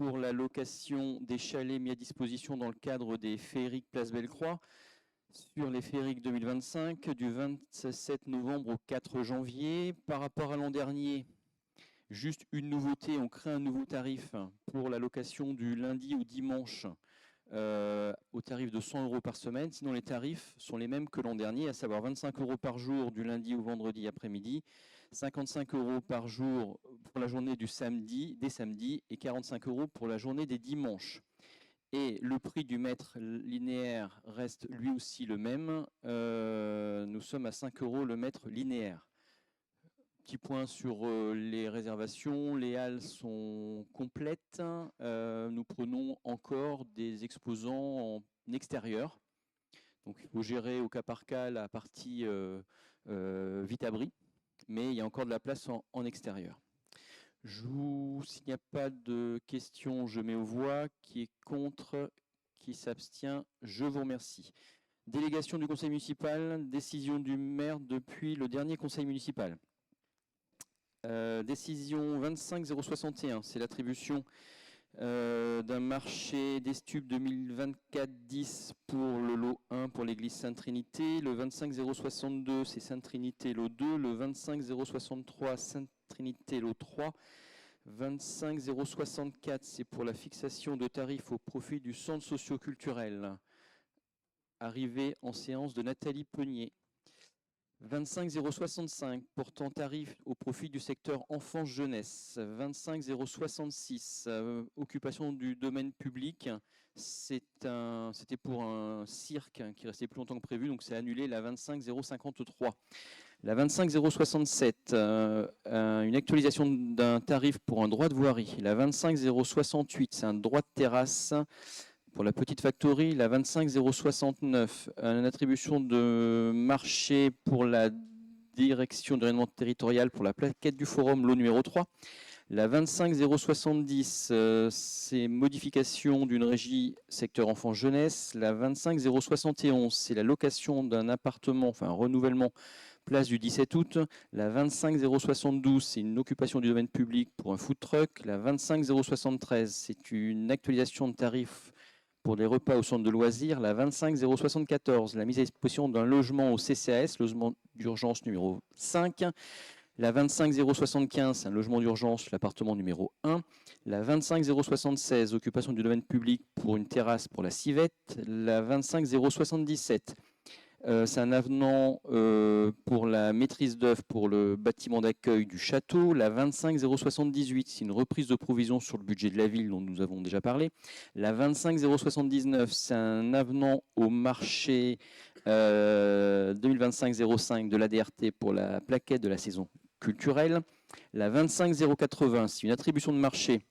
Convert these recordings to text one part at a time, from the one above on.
pour la location des chalets mis à disposition dans le cadre des féeriques Place Bellecroix sur les féeriques 2025 du 27 novembre au 4 janvier. Par rapport à l'an dernier, juste une nouveauté, on crée un nouveau tarif pour la location du lundi au dimanche au tarif de 100 € par semaine. Sinon, les tarifs sont les mêmes que l'an dernier, à savoir 25 € par jour du lundi au vendredi après-midi, 55 € par jour pour la journée des samedis et 45 € pour la journée des dimanches. Et le prix du mètre linéaire reste lui aussi le même. Nous sommes à 5 € le mètre linéaire. Petit point sur les réservations. Les halles sont complètes. Nous prenons encore des exposants en extérieur. Donc il faut gérer au cas par cas la partie vite-abri, mais il y a encore de la place en extérieur. S'il n'y a pas de questions, je mets aux voix. Qui est contre? Qui s'abstient? Je vous remercie. Délégation du conseil municipal, décision du maire depuis le dernier conseil municipal. Décision 25061, c'est l'attribution d'un marché des stupes 2024-10 pour le lot 1 pour l'église Sainte-Trinité. Le 25062, c'est Sainte-Trinité lot 2. Le 25063, Sainte-Trinité lot 3. 25064, c'est pour la fixation de tarifs au profit du centre socio-culturel. Arrivée en séance de Nathalie Peunier. 25065, portant tarif au profit du secteur enfance-jeunesse. 25066, occupation du domaine public. C'était pour un cirque qui restait plus longtemps que prévu, donc c'est annulé la 25053. La 25067, une actualisation d'un tarif pour un droit de voirie. La 25068, c'est un droit de terrasse. Pour la petite factory, la 25069, une attribution de marché pour la direction de rayonnement territorial pour la plaquette du forum, lot numéro 3. La 25070, c'est modification d'une régie secteur enfant-jeunesse. La 25071, c'est la location d'un appartement, enfin un renouvellement, place du 17 août. La 25072, c'est une occupation du domaine public pour un food truck. La 25073, c'est une actualisation de tarifs pour les repas au centre de loisirs. La 25074, la mise à disposition d'un logement au CCAS, logement d'urgence numéro 5. La 25075, un logement d'urgence, l'appartement numéro 1. La 25076, occupation du domaine public pour une terrasse pour la civette. La 25077, c'est un avenant pour la maîtrise d'œuvre pour le bâtiment d'accueil du château. La 25078, c'est une reprise de provision sur le budget de la ville dont nous avons déjà parlé. La 25079, c'est un avenant au marché 2025-05 de l'ADRT pour la plaquette de la saison culturelle. La 25080, c'est une attribution de marché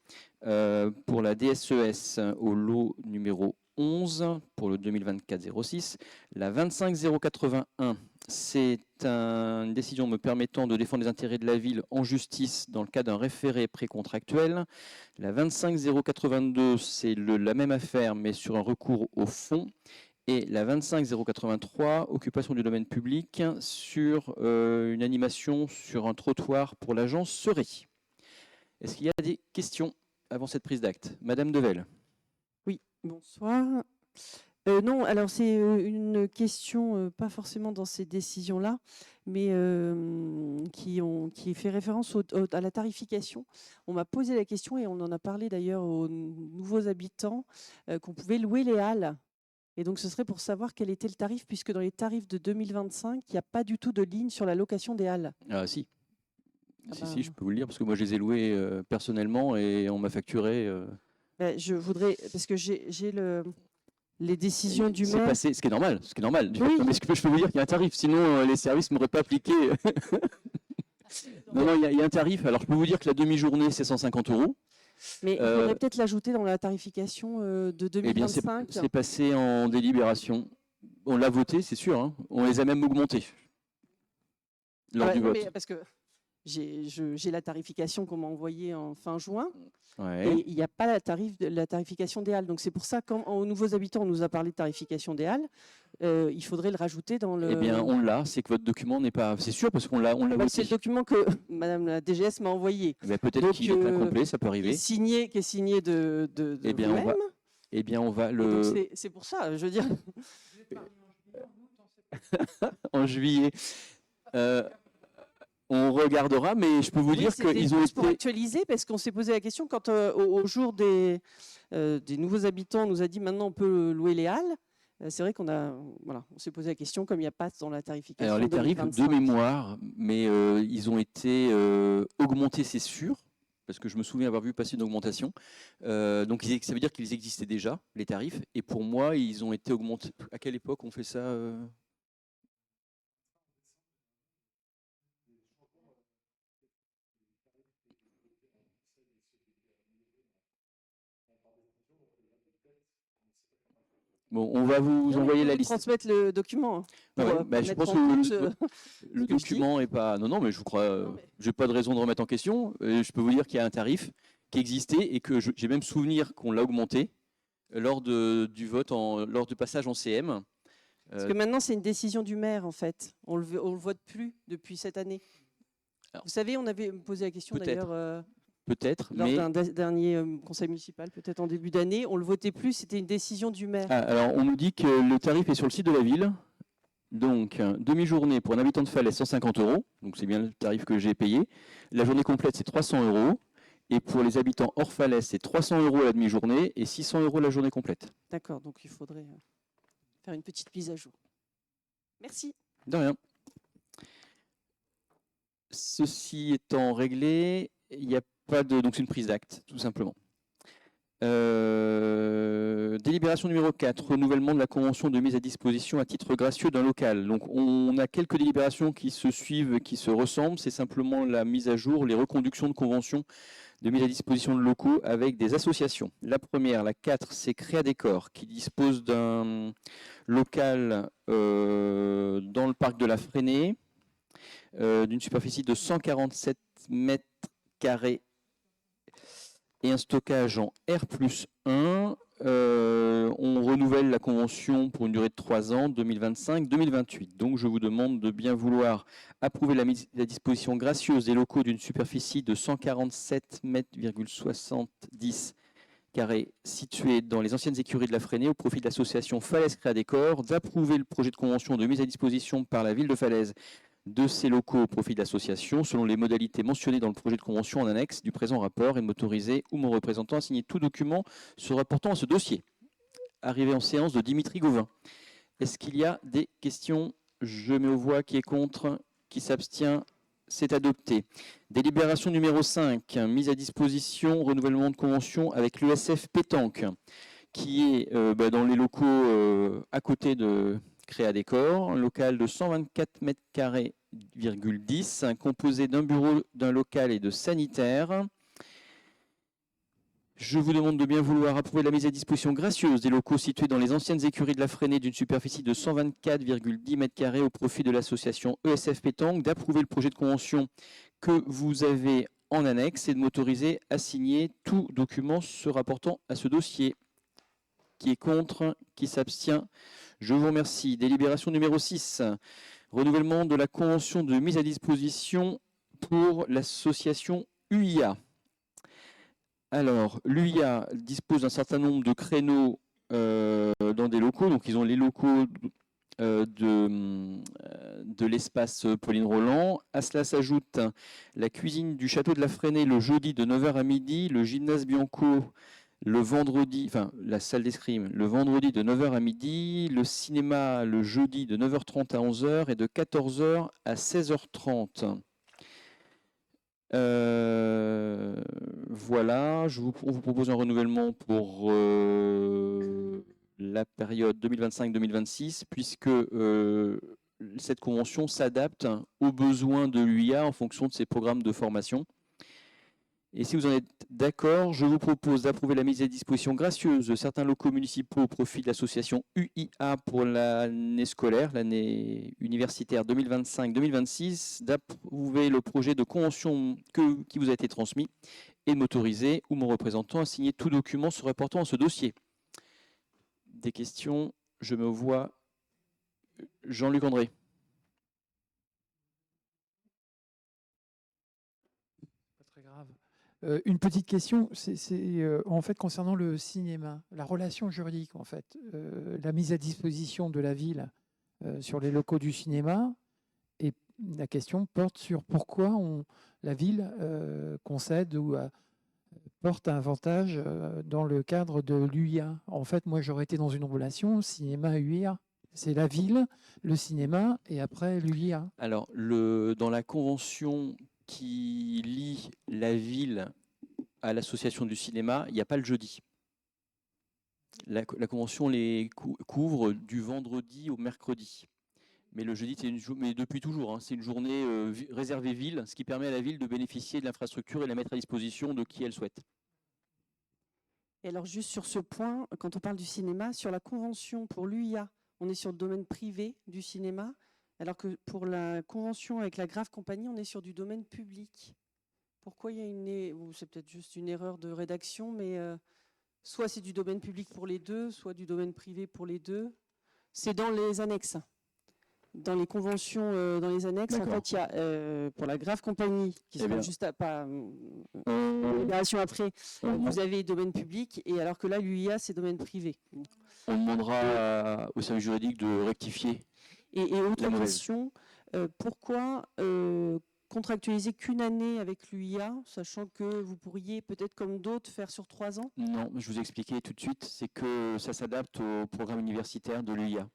pour la DSES au lot numéro 11 pour le 2024-06. La 25081, c'est une décision me permettant de défendre les intérêts de la ville en justice dans le cas d'un référé précontractuel. La 25082, c'est la même affaire mais sur un recours au fond. Et la 25083, occupation du domaine public sur une animation sur un trottoir pour l'agence Seri. Est-ce qu'il y a des questions avant cette prise d'acte? Madame Devel. Oui, bonsoir. Non, alors c'est une question, pas forcément dans ces décisions-là, mais qui fait référence à la tarification. On m'a posé la question et on en a parlé d'ailleurs aux nouveaux habitants qu'on pouvait louer les halles. Et donc ce serait pour savoir quel était le tarif, puisque dans les tarifs de 2025, il n'y a pas du tout de ligne sur la location des halles. Ah si. Si, je peux vous le dire, parce que moi je les ai loués personnellement et on m'a facturé. Je voudrais, parce que j'ai les décisions du maire. Passé, ce qui est normal. Oui. Mais je peux vous dire qu'il y a un tarif, sinon les services ne m'auraient pas appliqué. Non, il y a un tarif. Alors je peux vous dire que la demi-journée, c'est 150 €. Mais il faudrait peut-être l'ajouter dans la tarification de 2025. Eh bien, c'est passé en délibération. On l'a voté, c'est sûr. Hein. On les a même augmentés lors du vote. Parce que j'ai la tarification qu'on m'a envoyée en fin juin. Ouais. Et il n'y a pas la tarification des halles. Donc c'est pour ça, quand aux nouveaux habitants, on nous a parlé de tarification des halles, il faudrait le rajouter dans le... Eh bien, on l'a, c'est que votre document n'est pas... C'est sûr, parce qu'on l'a Bah, voté. c'est le document que Madame la DGS m'a envoyé. Eh bien, peut-être qu'il est incomplet, ça peut Qui arriver. est signé de Eh bien, vous-même. Eh bien, on va Et le... donc c'est pour ça, je veux dire. en juillet. On regardera, mais je peux vous dire qu'ils ont pour été... actualiser, parce qu'on s'est posé la question quand au jour des nouveaux habitants, on nous a dit maintenant on peut louer les halles. C'est vrai qu'on on s'est posé la question, comme il n'y a pas dans la tarification. Alors les tarifs 2025. de mémoire, mais ils ont été augmentés, c'est sûr, parce que je me souviens avoir vu passer une augmentation. Donc ça veut dire qu'ils existaient déjà, les tarifs, et pour moi, ils ont été augmentés. À quelle époque on fait ça Bon, on va vous envoyer la liste. Transmettre le document. Je pense que le document n'est pas... Non, mais je vous crois, je n'ai pas de raison de remettre en question. Je peux vous dire qu'il y a un tarif qui existait et que j'ai même souvenir qu'on l'a augmenté lors du vote, lors du passage en CM. Parce que maintenant, c'est une décision du maire, en fait. On le vote plus depuis cette année. Alors, vous savez, on avait posé la question d'ailleurs... Peut-être, lors d'un dernier conseil municipal, peut-être en début d'année, on ne le votait plus, c'était une décision du maire. Alors, on nous dit que le tarif est sur le site de la ville. Donc, demi-journée pour un habitant de Falaise, 150 €. Donc, c'est bien le tarif que j'ai payé. La journée complète, c'est 300 €. Et pour les habitants hors Falaise, c'est 300 € la demi-journée et 600 € la journée complète. D'accord, donc il faudrait faire une petite mise à jour. Merci. De rien. Ceci étant réglé, il n'y a pas de... Donc c'est une prise d'acte, tout simplement. Délibération numéro 4, renouvellement de la convention de mise à disposition à titre gracieux d'un local. Donc on a quelques délibérations qui se suivent, qui se ressemblent. C'est simplement la mise à jour, les reconductions de conventions de mise à disposition de locaux avec des associations. La première, la 4, c'est Créa Décor, qui dispose d'un local dans le parc de la Fresnay, d'une superficie de 147 mètres carrés et un stockage en R+1. On renouvelle la convention pour une durée de 3 ans, 2025-2028. Donc je vous demande de bien vouloir approuver la mise à disposition gracieuse des locaux d'une superficie de 147,70 carrés situés dans les anciennes écuries de la Fresnay au profit de l'association Falaise Créa Décor, d'approuver le projet de convention de mise à disposition par la ville de Falaise de ces locaux au profit de l'association, selon les modalités mentionnées dans le projet de convention en annexe du présent rapport, et de m'autoriser ou mon représentant à signer tout document se rapportant à ce dossier. Arrivé en séance de Dimitri Gauvin. Est-ce qu'il y a des questions? Je mets aux voix. Qui est contre? Qui s'abstient? C'est adopté. Délibération numéro 5, mise à disposition, renouvellement de convention avec l'ESF Pétanque, qui est dans les locaux à côté de Créa Décor, un local de 124 mètres carrés, composé d'un bureau, d'un local et de sanitaires. Je vous demande de bien vouloir approuver la mise à disposition gracieuse des locaux situés dans les anciennes écuries de la Fresnay d'une superficie de 124,10 mètres carrés au profit de l'association ESF Pétanque, d'approuver le projet de convention que vous avez en annexe et de m'autoriser à signer tout document se rapportant à ce dossier. Qui est contre? Qui s'abstient? Je vous remercie. Délibération numéro 6. Renouvellement de la convention de mise à disposition pour l'association UIA. Alors, l'UIA dispose d'un certain nombre de créneaux dans des locaux. Donc, ils ont les locaux de l'espace Pauline Roland. À cela s'ajoute la cuisine du château de la Fresnay le jeudi de 9 h à midi, le gymnase Bianco le vendredi, enfin la salle d'escrime, le vendredi de 9 h à midi, le cinéma le jeudi de 9h30 à 11 h et de 14 h à 16h30. Voilà, on vous propose un renouvellement pour la période 2025-2026, puisque cette convention s'adapte aux besoins de l'UIA en fonction de ses programmes de formation. Et si vous en êtes d'accord, je vous propose d'approuver la mise à disposition gracieuse de certains locaux municipaux au profit de l'association UIA pour l'année scolaire, l'année universitaire 2025-2026, d'approuver le projet de convention qui vous a été transmis et de m'autoriser ou mon représentant à signer tout document se rapportant à ce dossier. Des questions? Je me vois Jean-Luc André. Pas très grave. Une petite question, c'est en fait concernant le cinéma, la relation juridique en fait, la mise à disposition de la ville sur les locaux du cinéma, et la question porte sur pourquoi la ville concède ou porte un avantage dans le cadre de l'UIA. En fait, moi j'aurais été dans une relation cinéma-UIA. C'est la ville, le cinéma et après l'UIA. Alors, dans la convention qui lie la ville à l'association du cinéma, il n'y a pas le jeudi. La convention les couvre du vendredi au mercredi. Mais le jeudi, mais depuis toujours, hein, c'est une journée réservée ville, ce qui permet à la ville de bénéficier de l'infrastructure et de la mettre à disposition de qui elle souhaite. Et alors juste sur ce point, quand on parle du cinéma, sur la convention pour l'UIA, on est sur le domaine privé du cinéma, alors que pour la convention avec la Grave Compagnie, on est sur du domaine public. Pourquoi il y a c'est peut-être juste une erreur de rédaction, mais soit c'est du domaine public pour les deux, soit du domaine privé pour les deux. C'est dans les annexes. Dans les conventions, dans les annexes, en fait, il y a pour la Grave Compagnie, qui sera juste libération après, vous avez domaine public, et alors que là, l'UIA, c'est domaine privé. On demandera au service juridique de rectifier. Et autre question, pourquoi contractualiser qu'une année avec l'UIA, sachant que vous pourriez peut-être comme d'autres faire sur 3 ans? Non, je vous ai expliqué tout de suite, c'est que ça s'adapte au programme universitaire de l'UIA,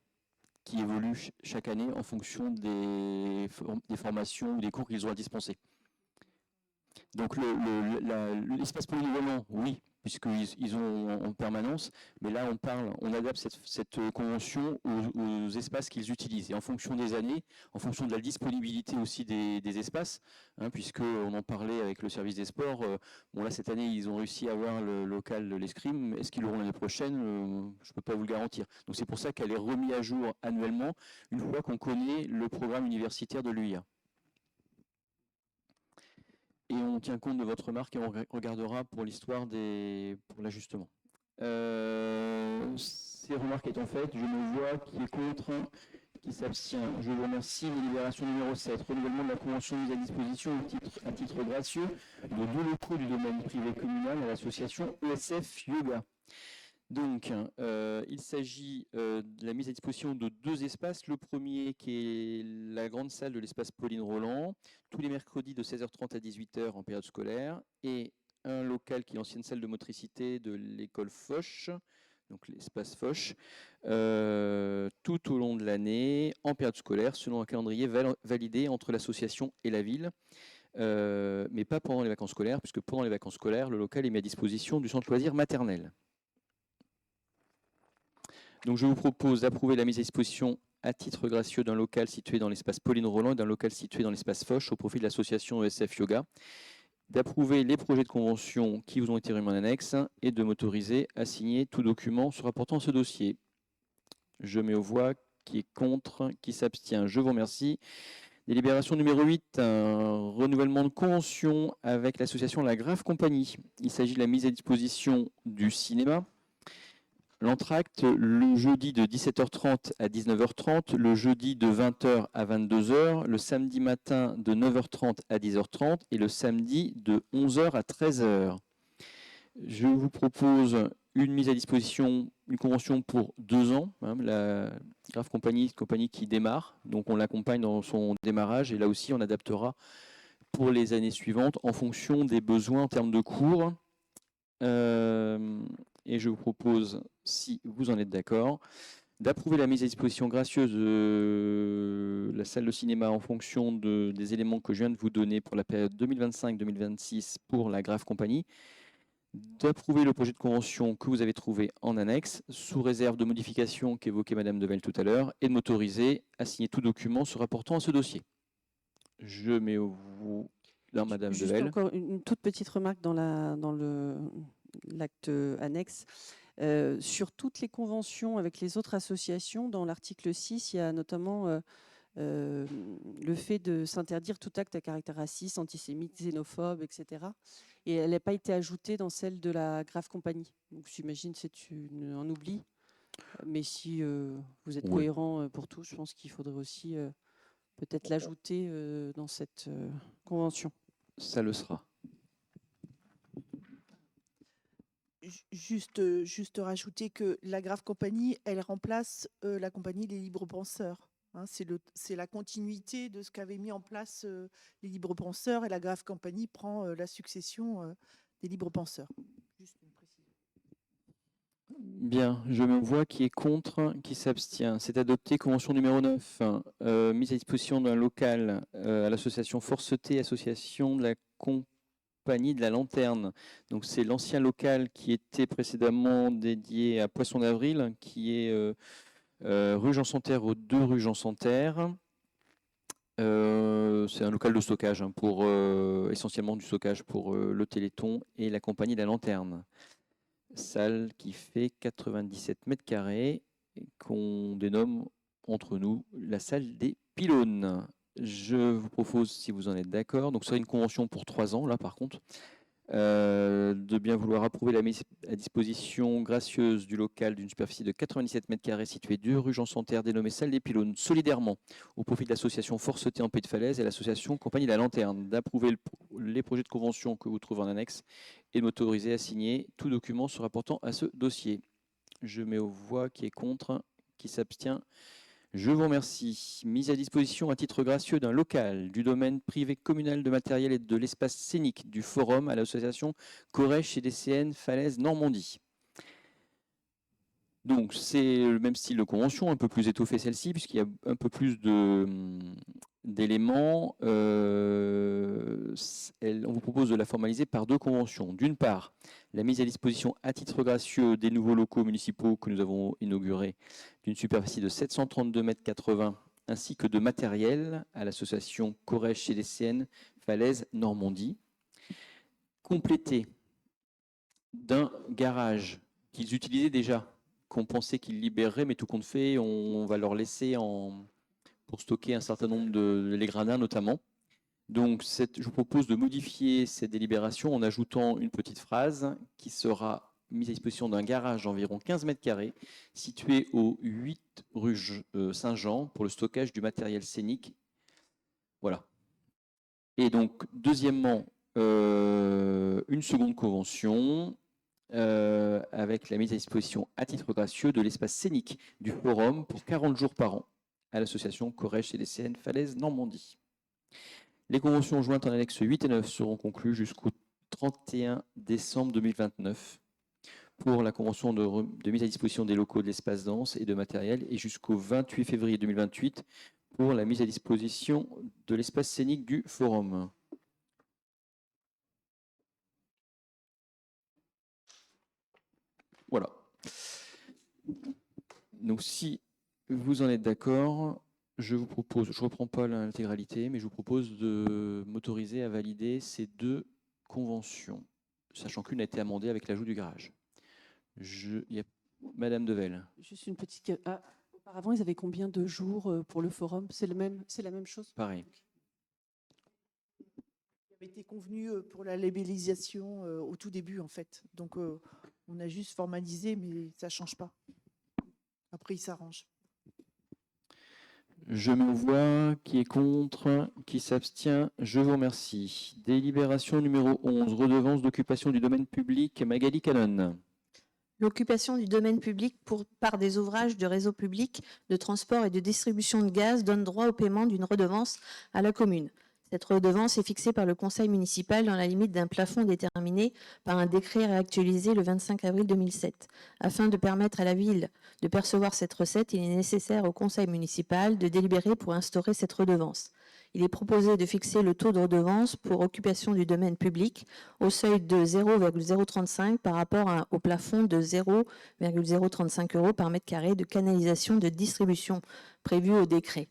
qui évolue chaque année en fonction des formations ou des cours qu'ils ont à dispenser. Donc l'espace polyvalent, oui, puisqu'ils ont en permanence, mais là on adapte cette convention aux espaces qu'ils utilisent. Et en fonction des années, en fonction de la disponibilité aussi des espaces, hein, puisqu'on en parlait avec le service des sports, bon là cette année ils ont réussi à avoir le local de l'escrime, est-ce qu'ils l'auront l'année prochaine? Je ne peux pas vous le garantir. Donc c'est pour ça qu'elle est remise à jour annuellement, une fois qu'on connaît le programme universitaire de l'UIA. Et on tient compte de votre remarque et on regardera pour l'histoire pour l'ajustement. Ces remarques étant faites, je me vois qui est contre, qui s'abstient. Je vous remercie. Délibération numéro 7, renouvellement de la convention mise à disposition à titre gracieux de 2 locaux du domaine privé communal à l'association ESF Yoga. Donc, il s'agit de la mise à disposition de 2 espaces. Le premier qui est la grande salle de l'espace Pauline Roland, tous les mercredis de 16h30 à 18h en période scolaire, et un local qui est l'ancienne salle de motricité de l'école Foch, donc l'espace Foch, tout au long de l'année en période scolaire, selon un calendrier validé entre l'association et la ville. Mais pas pendant les vacances scolaires, puisque pendant les vacances scolaires, le local est mis à disposition du centre loisir maternel. Donc je vous propose d'approuver la mise à disposition à titre gracieux d'un local situé dans l'espace Pauline Roland et d'un local situé dans l'espace Foch au profit de l'association ESF Yoga, d'approuver les projets de convention qui vous ont été remis en annexe et de m'autoriser à signer tout document se rapportant à ce dossier. Je mets aux voix qui est contre, qui s'abstient. Je vous remercie. Délibération numéro 8, un renouvellement de convention avec l'association La Grave Compagnie. Il s'agit de la mise à disposition du cinéma. L'entracte le jeudi de 17h30 à 19h30, le jeudi de 20h à 22h, le samedi matin de 9h30 à 10h30 et le samedi de 11h à 13h. Je vous propose une mise à disposition, une convention pour 2 ans. Hein, la Grave Compagnie, une compagnie qui démarre, donc on l'accompagne dans son démarrage et là aussi on adaptera pour les années suivantes en fonction des besoins en termes de cours. Et je vous propose, si vous en êtes d'accord, d'approuver la mise à disposition gracieuse de la salle de cinéma en fonction des éléments que je viens de vous donner pour la période 2025-2026 pour la Grave Compagnie, d'approuver le projet de convention que vous avez trouvé en annexe, sous réserve de modifications qu'évoquait Madame Devel tout à l'heure, et de m'autoriser à signer tout document se rapportant à ce dossier. Je mets au Là, Madame Juste Devel. encore une toute petite remarque dans l'acte annexe. Sur toutes les conventions avec les autres associations, dans l'article 6, il y a notamment le fait de s'interdire tout acte à caractère raciste, antisémite, xénophobe, etc. Et elle n'a pas été ajoutée dans celle de la Grave Compagnie. Donc j'imagine que c'est un oubli. Mais si vous êtes Oui. cohérent pour tout, je pense qu'il faudrait aussi peut-être l'ajouter dans cette convention. Ça le sera. Juste rajouter que la Grave Compagnie, elle remplace la compagnie des Libres Penseurs. Hein, c'est la continuité de ce qu'avaient mis en place les Libres Penseurs, et la Grave Compagnie prend la succession des Libres Penseurs. Juste une précision. Bien, je me vois qui est contre, qui s'abstient. C'est adopté. Convention numéro 9, mise à disposition d'un local à l'association Forceté, association de la Compagnie de la Lanterne. Donc c'est l'ancien local qui était précédemment dédié à Poisson d'Avril, qui est rue Jean Santerre aux 2 rue Jean Santerre. C'est un local de stockage pour essentiellement du stockage pour le Téléthon et la Compagnie de la Lanterne. Salle qui fait 97 mètres carrés, qu'on dénomme entre nous la salle des pylônes. Je vous propose, si vous en êtes d'accord, donc ce serait une convention pour 3 ans, là par contre, de bien vouloir approuver la mise à disposition gracieuse du local d'une superficie de 97 mètres carrés situé 2 rue Jean Santerre, dénommée salle des pylônes, solidairement au profit de l'association Forceté en Pays de Falaise et l'association Compagnie de la Lanterne, d'approuver les projets de convention que vous trouvez en annexe et de m'autoriser à signer tout document se rapportant à ce dossier. Je mets aux voix qui est contre, qui s'abstient. Je vous remercie. Mise à disposition à titre gracieux d'un local du domaine privé communal de matériel et de l'espace scénique du Forum à l'association Corèche et DCN Falaise Normandie. Donc c'est le même style de convention, un peu plus étoffé celle-ci, puisqu'il y a un peu plus d'éléments. On vous propose de la formaliser par 2 conventions. D'une part, la mise à disposition à titre gracieux des nouveaux locaux municipaux que nous avons inaugurés d'une superficie de 732 mètres 80 ainsi que de matériel à l'association Corèche et DCN Falaise Normandie, complété d'un garage qu'ils utilisaient déjà, qu'on pensait qu'ils libéreraient, mais tout compte fait, on va leur laisser pour stocker un certain nombre les gradins notamment. Donc, je vous propose de modifier cette délibération en ajoutant une petite phrase qui sera mise à disposition d'un garage d'environ 15 mètres carrés situé au 8 rue Saint-Jean pour le stockage du matériel scénique. Voilà. Et donc, deuxièmement, une seconde convention avec la mise à disposition à titre gracieux de l'espace scénique du Forum pour 40 jours par an à l'association Corèche et DCN Falaise Normandie. Les conventions jointes en annexe 8 et 9 seront conclues jusqu'au 31 décembre 2029 pour la convention de mise à disposition des locaux de l'espace dense et de matériel et jusqu'au 28 février 2028 pour la mise à disposition de l'espace scénique du Forum. Voilà. Donc si vous en êtes d'accord, je vous propose, je ne reprends pas l'intégralité, mais je vous propose de m'autoriser à valider ces 2 conventions, sachant qu'une a été amendée avec l'ajout du garage. Il y a Madame Devel. Juste une petite. Auparavant, ils avaient combien de jours pour le forum? C'est la même chose? Pareil. Il avait été convenu pour la labellisation au tout début, en fait. Donc, on a juste formalisé, mais ça ne change pas. Après, il s'arrange. Je me vois qui est contre, qui s'abstient. Je vous remercie. Délibération numéro 11, redevance d'occupation du domaine public, Magali Canon. L'occupation du domaine public par des ouvrages de réseau public de transport et de distribution de gaz donne droit au paiement d'une redevance à la commune. Cette redevance est fixée par le conseil municipal dans la limite d'un plafond déterminé par un décret réactualisé le 25 avril 2007. Afin de permettre à la ville de percevoir cette recette, il est nécessaire au conseil municipal de délibérer pour instaurer cette redevance. Il est proposé de fixer le taux de redevance pour occupation du domaine public au seuil de 0,035 par rapport au plafond de 0,035 € par mètre carré de canalisation de distribution prévu au décret.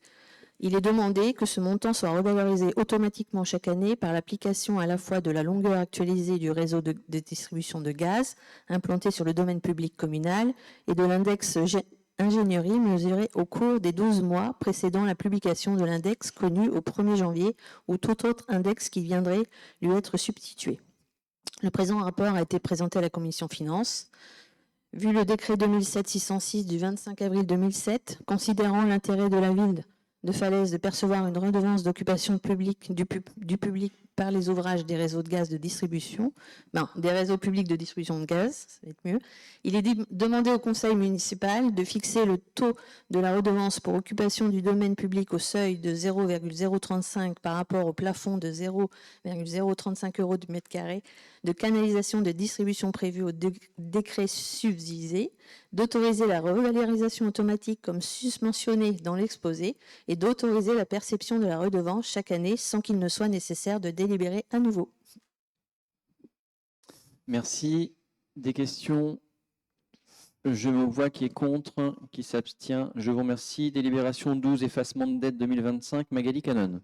Il est demandé que ce montant soit revalorisé automatiquement chaque année par l'application à la fois de la longueur actualisée du réseau de distribution de gaz implanté sur le domaine public communal et de l'index ingénierie mesuré au cours des 12 mois précédant la publication de l'index connu au 1er janvier ou tout autre index qui viendrait lui être substitué. Le présent rapport a été présenté à la Commission Finances. Vu le décret 2007-606 du 25 avril 2007, considérant l'intérêt de la ville de Falaise de percevoir une redevance d'occupation du public par les ouvrages des réseaux de gaz de distribution, des réseaux publics de distribution de gaz, ça va être mieux. Il est demandé au conseil municipal de fixer le taux de la redevance pour occupation du domaine public au seuil de 0,035 par rapport au plafond de 0,035 € du mètre carré de canalisation de distribution prévue au décret subvisé, d'autoriser la revalorisation automatique comme susmentionné dans l'exposé et d'autoriser la perception de la redevance chaque année sans qu'il ne soit nécessaire de délibérer à nouveau. Merci. Des questions? Je me vois qui est contre, qui s'abstient. Je vous remercie. Délibération 12, effacement de dette 2025. Magali Canon.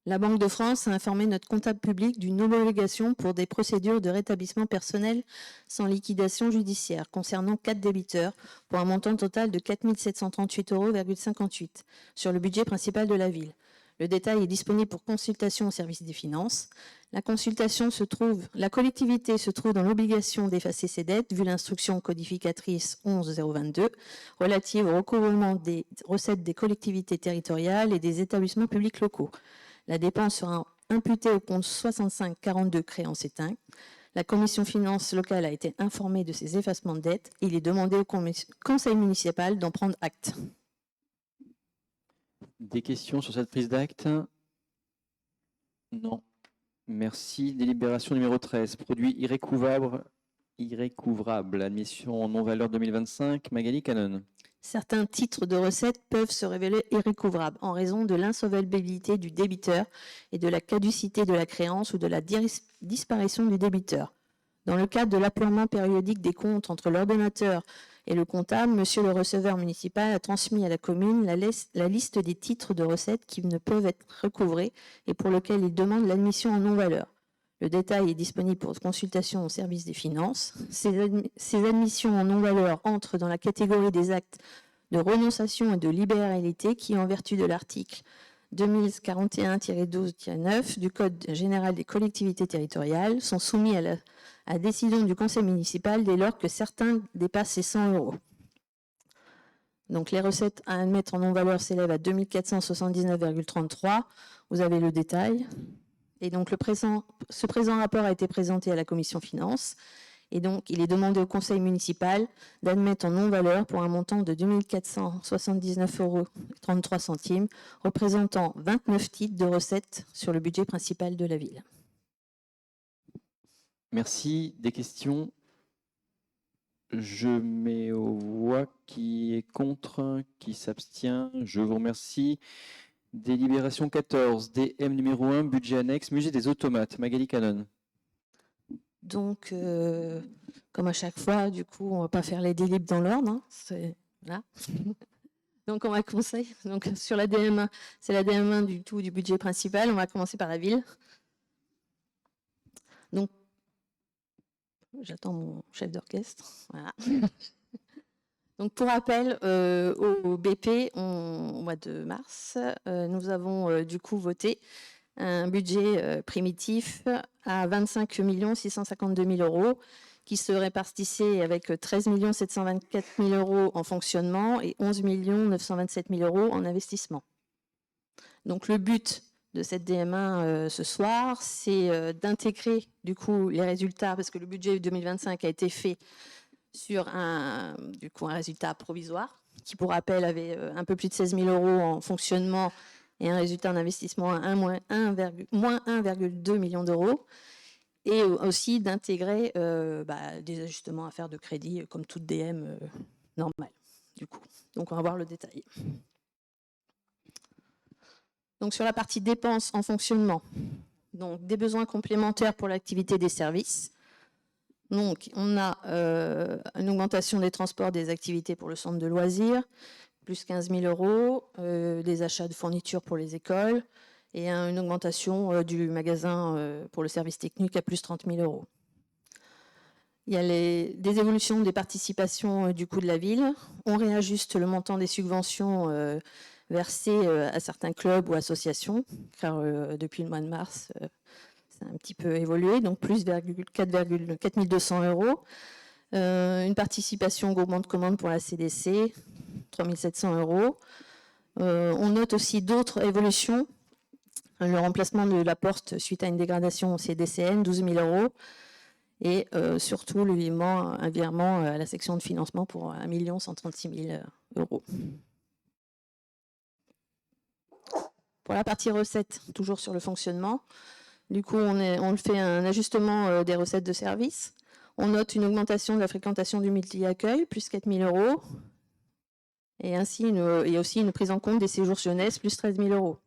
La Banque de France a informé notre comptable public d'une homologation pour des procédures de rétablissement personnel sans liquidation judiciaire concernant 4 débiteurs pour un montant total de 4 738,58 € sur le budget principal de la ville. Le détail est disponible pour consultation au service des finances. La collectivité se trouve dans l'obligation d'effacer ses dettes vu l'instruction codificatrice 11.022 relative au recouvrement des recettes des collectivités territoriales et des établissements publics locaux. La dépense sera imputée au compte 6542 créances éteintes. La commission finances locale a été informée de ces effacements de dettes. Il est demandé au conseil municipal d'en prendre acte. Des questions sur cette prise d'acte? Non. Merci. Délibération numéro 13. Produits irrécouvrables. Admission en non-valeur 2025. Magali Canon. Certains titres de recettes peuvent se révéler irrécouvrables en raison de l'insolvabilité du débiteur et de la caducité de la créance ou de la disparition du débiteur. Dans le cadre de l'apurement périodique des comptes entre l'ordonnateur et le comptable, monsieur le receveur municipal a transmis à la commune la liste des titres de recettes qui ne peuvent être recouvrés et pour lesquels il demande l'admission en non-valeur. Le détail est disponible pour consultation au service des finances. Ces admissions en non-valeur entrent dans la catégorie des actes de renonciation et de libéralité qui, en vertu de l'article 2041-12-9 du Code général des collectivités territoriales, sont soumis à décision du conseil municipal dès lors que certains dépassent les 100 €. Donc les recettes à admettre en non-valeur s'élèvent à 2479,33 €. Vous avez le détail. Et donc ce présent rapport a été présenté à la commission finances. Et donc il est demandé au conseil municipal d'admettre en non-valeur pour un montant de 2479,33 €, représentant 29 titres de recettes sur le budget principal de la ville. Merci. Des questions? Je mets aux voix qui est contre, qui s'abstient. Je vous remercie. Délibération 14, DM numéro 1, budget annexe, musée des automates. Magali Canon. Donc, comme à chaque fois, du coup, on ne va pas faire les délibs dans l'ordre. Hein, voilà. Donc, on va commencer. Donc, sur la DM1, c'est la DM1 du budget principal. On va commencer par la ville. Donc, j'attends mon chef d'orchestre. Voilà. Donc, pour rappel, au BP, au mois de mars, nous avons du coup voté un budget primitif à 25 652 000 € qui se répartissait avec 13 724 000 € en fonctionnement et 11 927 000 € en investissement. Donc, le but de cette DM1 ce soir, c'est d'intégrer du coup les résultats, parce que le budget 2025 a été fait sur un résultat provisoire, qui pour rappel avait un peu plus de 16 000 € en fonctionnement et un résultat en investissement à moins 1,2 million d'euros, et aussi d'intégrer des ajustements à faire de crédit, comme toute DM normale, du coup. Donc on va voir le détail. Donc sur la partie dépenses en fonctionnement, donc des besoins complémentaires pour l'activité des services. Donc, on a une augmentation des transports des activités pour le centre de loisirs, plus 15 000 euros, des achats de fournitures pour les écoles et une augmentation du magasin pour le service technique à plus 30 000 euros. Il y a des évolutions des participations du coût de la ville. On réajuste le montant des subventions versées à certains clubs ou associations, car depuis le mois de mars, ça a un petit peu évolué, donc plus 4 200 euros. Une participation au groupement de commandes pour la CDC, 3 700 euros. On note aussi d'autres évolutions. Le remplacement de la porte suite à une dégradation au CDCN, 12 000 euros. Et surtout un virement à la section de financement pour 1 136 000 euros. Pour la partie recettes, toujours sur le fonctionnement, du coup on fait un ajustement des recettes de service. On note une augmentation de la fréquentation du multi-accueil, plus 4 000 euros. Et ainsi, il y a aussi une prise en compte des séjours jeunesse, plus 13 000 euros.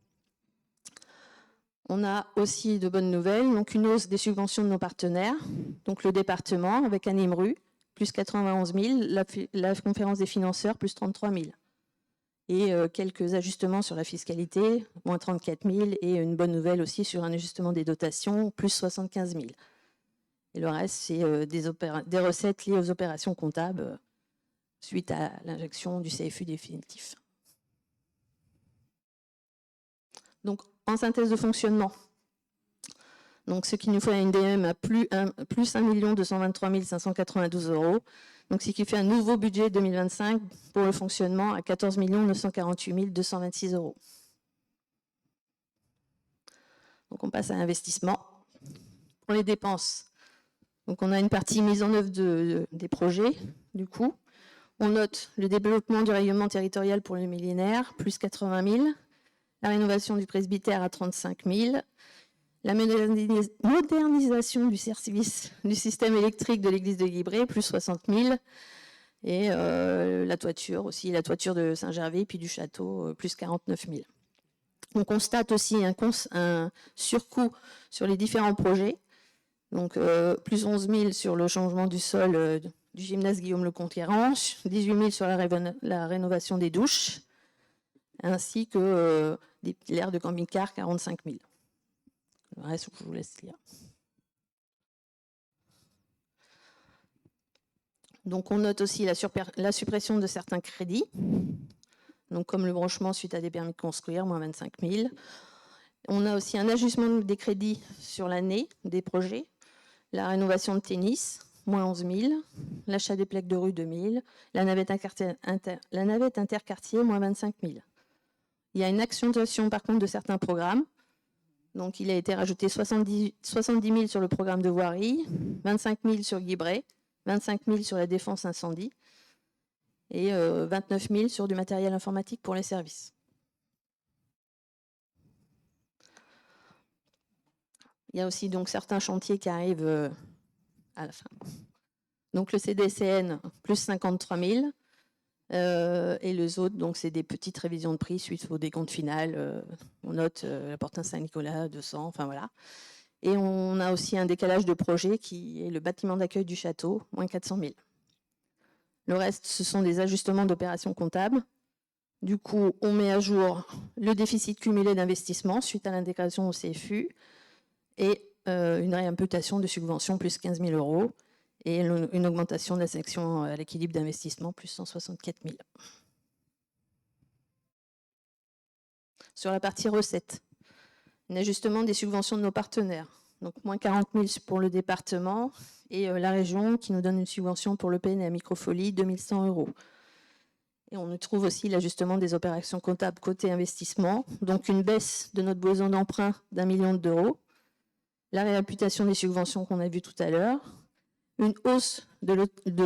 On a aussi de bonnes nouvelles, donc une hausse des subventions de nos partenaires, donc le département avec un IMRU, plus 91 000, la conférence des financeurs, plus 33 000. Et quelques ajustements sur la fiscalité, moins 34 000, et une bonne nouvelle aussi sur un ajustement des dotations, plus 75 000. Et le reste, c'est des recettes liées aux opérations comptables suite à l'injection du CFU définitif. Donc, en synthèse de fonctionnement, donc ce qui nous fait un DM à plus 1 223 592 euros, donc ce qui fait un nouveau budget 2025 pour le fonctionnement à 14 948 226 euros. Donc on passe à l'investissement. Pour les dépenses, donc on a une partie mise en œuvre des projets, du coup. On note le développement du rayonnement territorial pour le millénaire, plus 80 000. La rénovation du presbytère à 35 000, la modernisation du service du système électrique de l'église de Guibray, plus 60 000, et la toiture aussi, la toiture de Saint-Gervais, puis du château, plus 49 000. On constate aussi un surcoût sur les différents projets, donc plus 11 000 sur le changement du sol du gymnase Guillaume-le-Conquérant, 18 000 sur la rénovation des douches, ainsi que l'aire de camping-car, 45 000. Le reste, je vous laisse lire. Donc, on note aussi la suppression de certains crédits, donc comme le branchement suite à des permis de construire, moins 25 000. On a aussi un ajustement des crédits sur l'année des projets, la rénovation de tennis, moins 11 000, l'achat des plaques de rue, 2 000, la navette interquartier, moins 25 000. Il y a une accentuation par contre de certains programmes. Donc il a été rajouté 70 000 sur le programme de voirie, 25 000 sur Guibray, 25 000 sur la défense incendie et 29 000 sur du matériel informatique pour les services. Il y a aussi donc certains chantiers qui arrivent à la fin. Donc le CDCN, plus 53 000. Et les autres, donc c'est des petites révisions de prix suite au décompte final. On note la porte Saint-Nicolas, 200, enfin voilà. Et on a aussi un décalage de projet qui est le bâtiment d'accueil du château, moins 400 000. Le reste, ce sont des ajustements d'opérations comptables. Du coup, on met à jour le déficit cumulé d'investissement suite à l'intégration au CFU et une réimputation de subventions, plus 15 000 euros. Et une augmentation de la section à l'équilibre d'investissement, plus 164 000. Sur la partie recettes, un ajustement des subventions de nos partenaires. Donc, moins 40 000 pour le département et la région qui nous donne une subvention pour le PN et la microfolie, 2 100 euros. Et on trouve aussi l'ajustement des opérations comptables côté investissement, donc une baisse de notre besoin d'emprunt d'1 million d'euros, la réimputation des subventions qu'on a vues tout à l'heure, une hausse de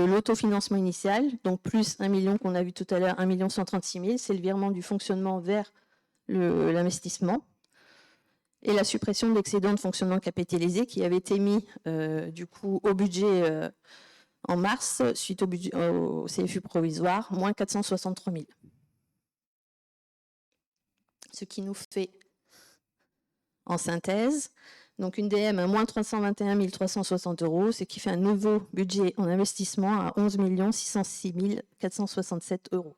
l'autofinancement initial, donc plus 1 million qu'on a vu tout à l'heure, 1 136 000, c'est le virement du fonctionnement vers l'investissement, et la suppression de l'excédent de fonctionnement capitalisé qui avait été mis du coup au budget en mars, suite au CFU provisoire, moins 463 000. Ce qui nous fait, en synthèse, donc une DM à moins 321 360 euros, ce qui fait un nouveau budget en investissement à 11 606 467 euros.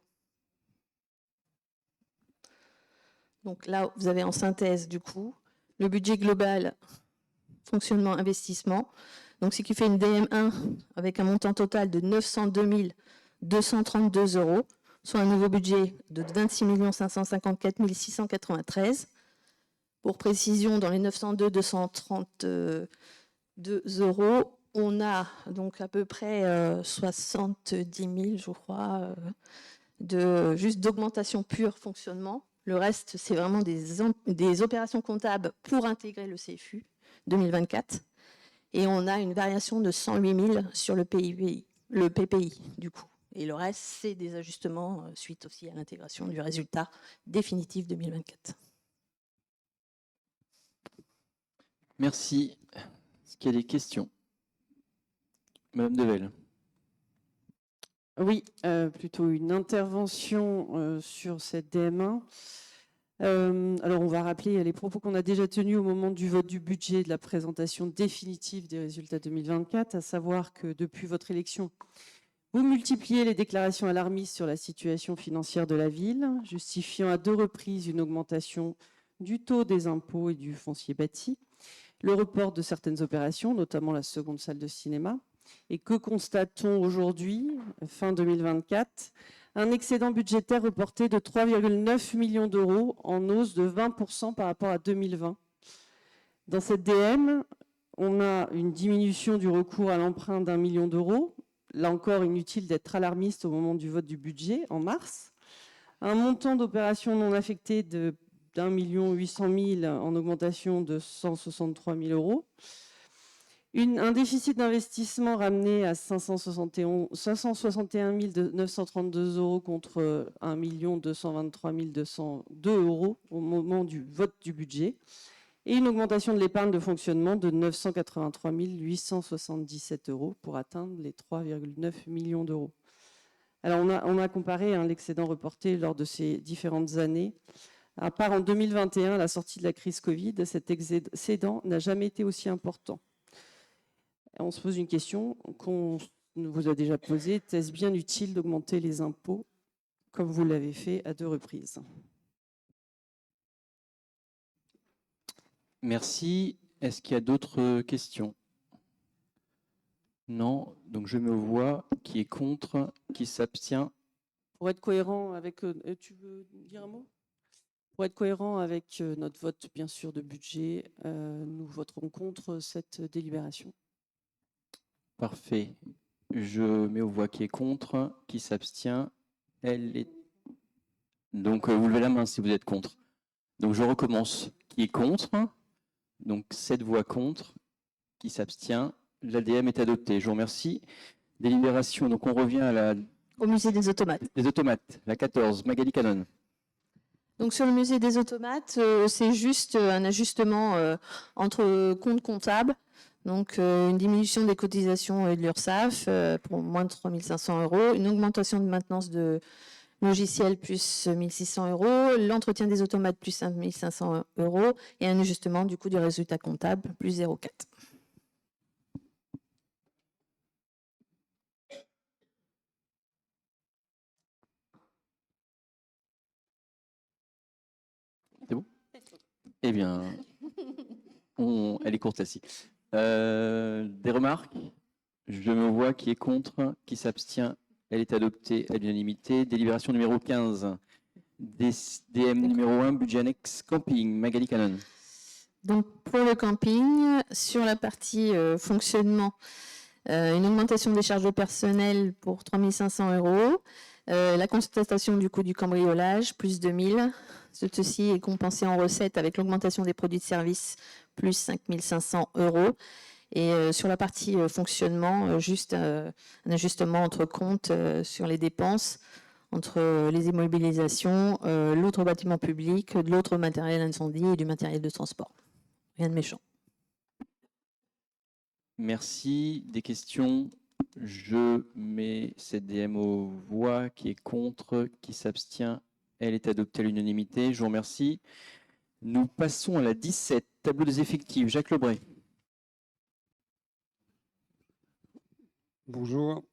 Donc là, vous avez en synthèse, du coup, le budget global, fonctionnement, investissement. Donc, ce qui fait une DM1 avec un montant total de 902 232 €, soit un nouveau budget de 26 554 693. Pour précision, dans les 902 232 €, on a donc à peu près 70 000, je crois, juste d'augmentation pure fonctionnement. Le reste, c'est vraiment des opérations comptables pour intégrer le CFU 2024. Et on a une variation de 108 000 sur le PPI, du coup. Et le reste, c'est des ajustements suite aussi à l'intégration du résultat définitif 2024. Merci. Est-ce qu'il y a des questions? Madame Devel. Oui, plutôt une intervention sur cette DM1. Alors, on va rappeler les propos qu'on a déjà tenus au moment du vote du budget et de la présentation définitive des résultats 2024, à savoir que depuis votre élection, vous multipliez les déclarations alarmistes sur la situation financière de la ville, justifiant à 2 reprises une augmentation du taux des impôts et du foncier bâti, le report de certaines opérations, notamment la seconde salle de cinéma, et que constate-t-on aujourd'hui, fin 2024 ? Un excédent budgétaire reporté de 3,9 millions d'euros, en hausse de 20% par rapport à 2020. Dans cette DM, on a une diminution du recours à l'emprunt d'1 million d'euros. Là encore, inutile d'être alarmiste au moment du vote du budget, en mars. Un montant d'opérations non affectées de d'1 800 000 en augmentation de 163 000 €. Un déficit d'investissement ramené à 561 932 € contre 1 223 202 € au moment du vote du budget, et une augmentation de l'épargne de fonctionnement de 983 877 € pour atteindre les 3,9 millions d'euros. Alors on a comparé l'excédent reporté lors de ces différentes années. À part en 2021, à la sortie de la crise Covid, cet excédent n'a jamais été aussi important. On se pose une question qu'on vous a déjà posée. Est-ce bien utile d'augmenter les impôts comme vous l'avez fait à 2 reprises? Merci. Est-ce qu'il y a d'autres questions? Non. Donc je me vois qui est contre, qui s'abstient. Pour être cohérent avec... tu veux dire un mot? Pour être cohérent avec notre vote, bien sûr, de budget, nous voterons contre cette délibération. Parfait. Je mets aux voix qui est contre, qui s'abstient. Elle est... Donc, vous levez la main si vous êtes contre. Donc, je recommence. Qui est contre? Donc, 7 voix contre, qui s'abstient. L'ADM est adopté. Je vous remercie. Délibération. Donc, on revient Au musée des automates. Des automates. La 14. Magali Canon. Donc sur le musée des automates, c'est juste un ajustement entre comptes comptables. Donc une diminution des cotisations de l'URSSAF pour moins de 3 500 €, une augmentation de maintenance de logiciels plus 1 600 €, l'entretien des automates plus 5 500 € et un ajustement du coût du résultat comptable plus 0,4. C'est bon? Eh bien, elle est courte celle-ci. Des remarques? Je me vois qui est contre, qui s'abstient. Elle est adoptée à l'unanimité. Délibération numéro 15. DM numéro 1, budget annexe camping. Magali Canon. Donc pour le camping, sur la partie fonctionnement, une augmentation des charges de personnel pour 3 500 €. La constatation du coût du cambriolage, plus 2 000. Ceci est compensé en recettes avec l'augmentation des produits de service, plus 5 500 €. Et sur la partie fonctionnement, juste un ajustement entre comptes sur les dépenses, entre les immobilisations, l'autre bâtiment public, de l'autre matériel incendie et du matériel de transport. Rien de méchant. Merci. Des questions? Je mets cette DM aux voix. Qui est contre, qui s'abstient. Elle est adoptée à l'unanimité. Je vous remercie. Nous passons à la 17. Tableau des effectifs. Jacques Lebray. Bonjour.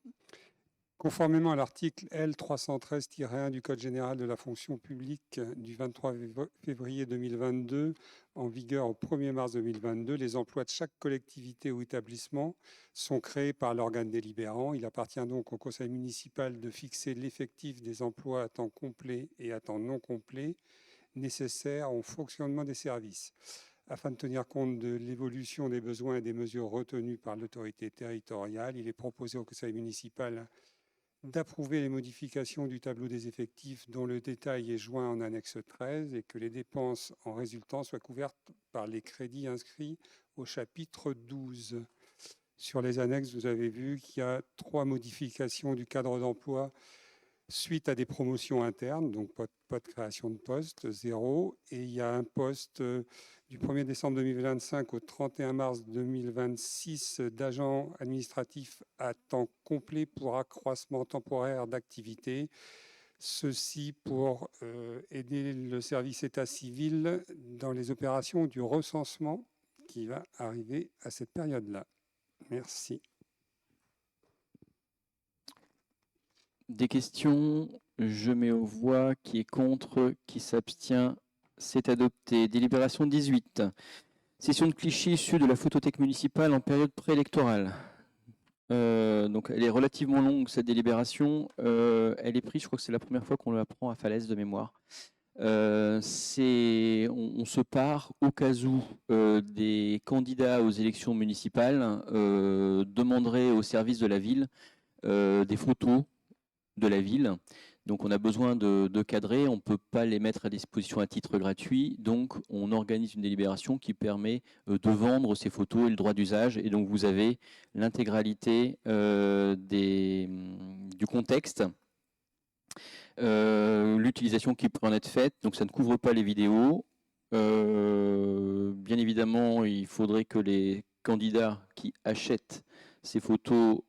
Conformément à l'article L. 313-1 du Code général de la fonction publique du 23 février 2022, en vigueur au 1er mars 2022, les emplois de chaque collectivité ou établissement sont créés par l'organe délibérant. Il appartient donc au conseil municipal de fixer l'effectif des emplois à temps complet et à temps non complet nécessaires au fonctionnement des services. Afin de tenir compte de l'évolution des besoins et des mesures retenues par l'autorité territoriale, il est proposé au conseil municipal d'approuver les modifications du tableau des effectifs dont le détail est joint en annexe 13 et que les dépenses en résultant soient couvertes par les crédits inscrits au chapitre 12. Sur les annexes, vous avez vu qu'il y a 3 modifications du cadre d'emploi suite à des promotions internes, donc pas de création de poste, 0. Et il y a un poste du 1er décembre 2025 au 31 mars 2026 d'agent administratif à temps complet pour accroissement temporaire d'activité. Ceci pour aider le service état civil dans les opérations du recensement qui va arriver à cette période-là. Merci. Des questions? Je mets aux voix. Qui est contre? Qui s'abstient? C'est adopté. Délibération 18. Session de Clichy issue de la photothèque municipale en période préélectorale. Donc elle est relativement longue, cette délibération. Elle est prise, je crois que c'est la première fois qu'on la prend à Falaise de mémoire. On se part au cas où des candidats aux élections municipales demanderaient au service de la ville des photos de la ville. Donc on a besoin de cadrer, on ne peut pas les mettre à disposition à titre gratuit, donc on organise une délibération qui permet de vendre ces photos et le droit d'usage, et donc vous avez l'intégralité du contexte, l'utilisation qui peut en être faite, donc ça ne couvre pas les vidéos. Bien évidemment, il faudrait que les candidats qui achètent ces photos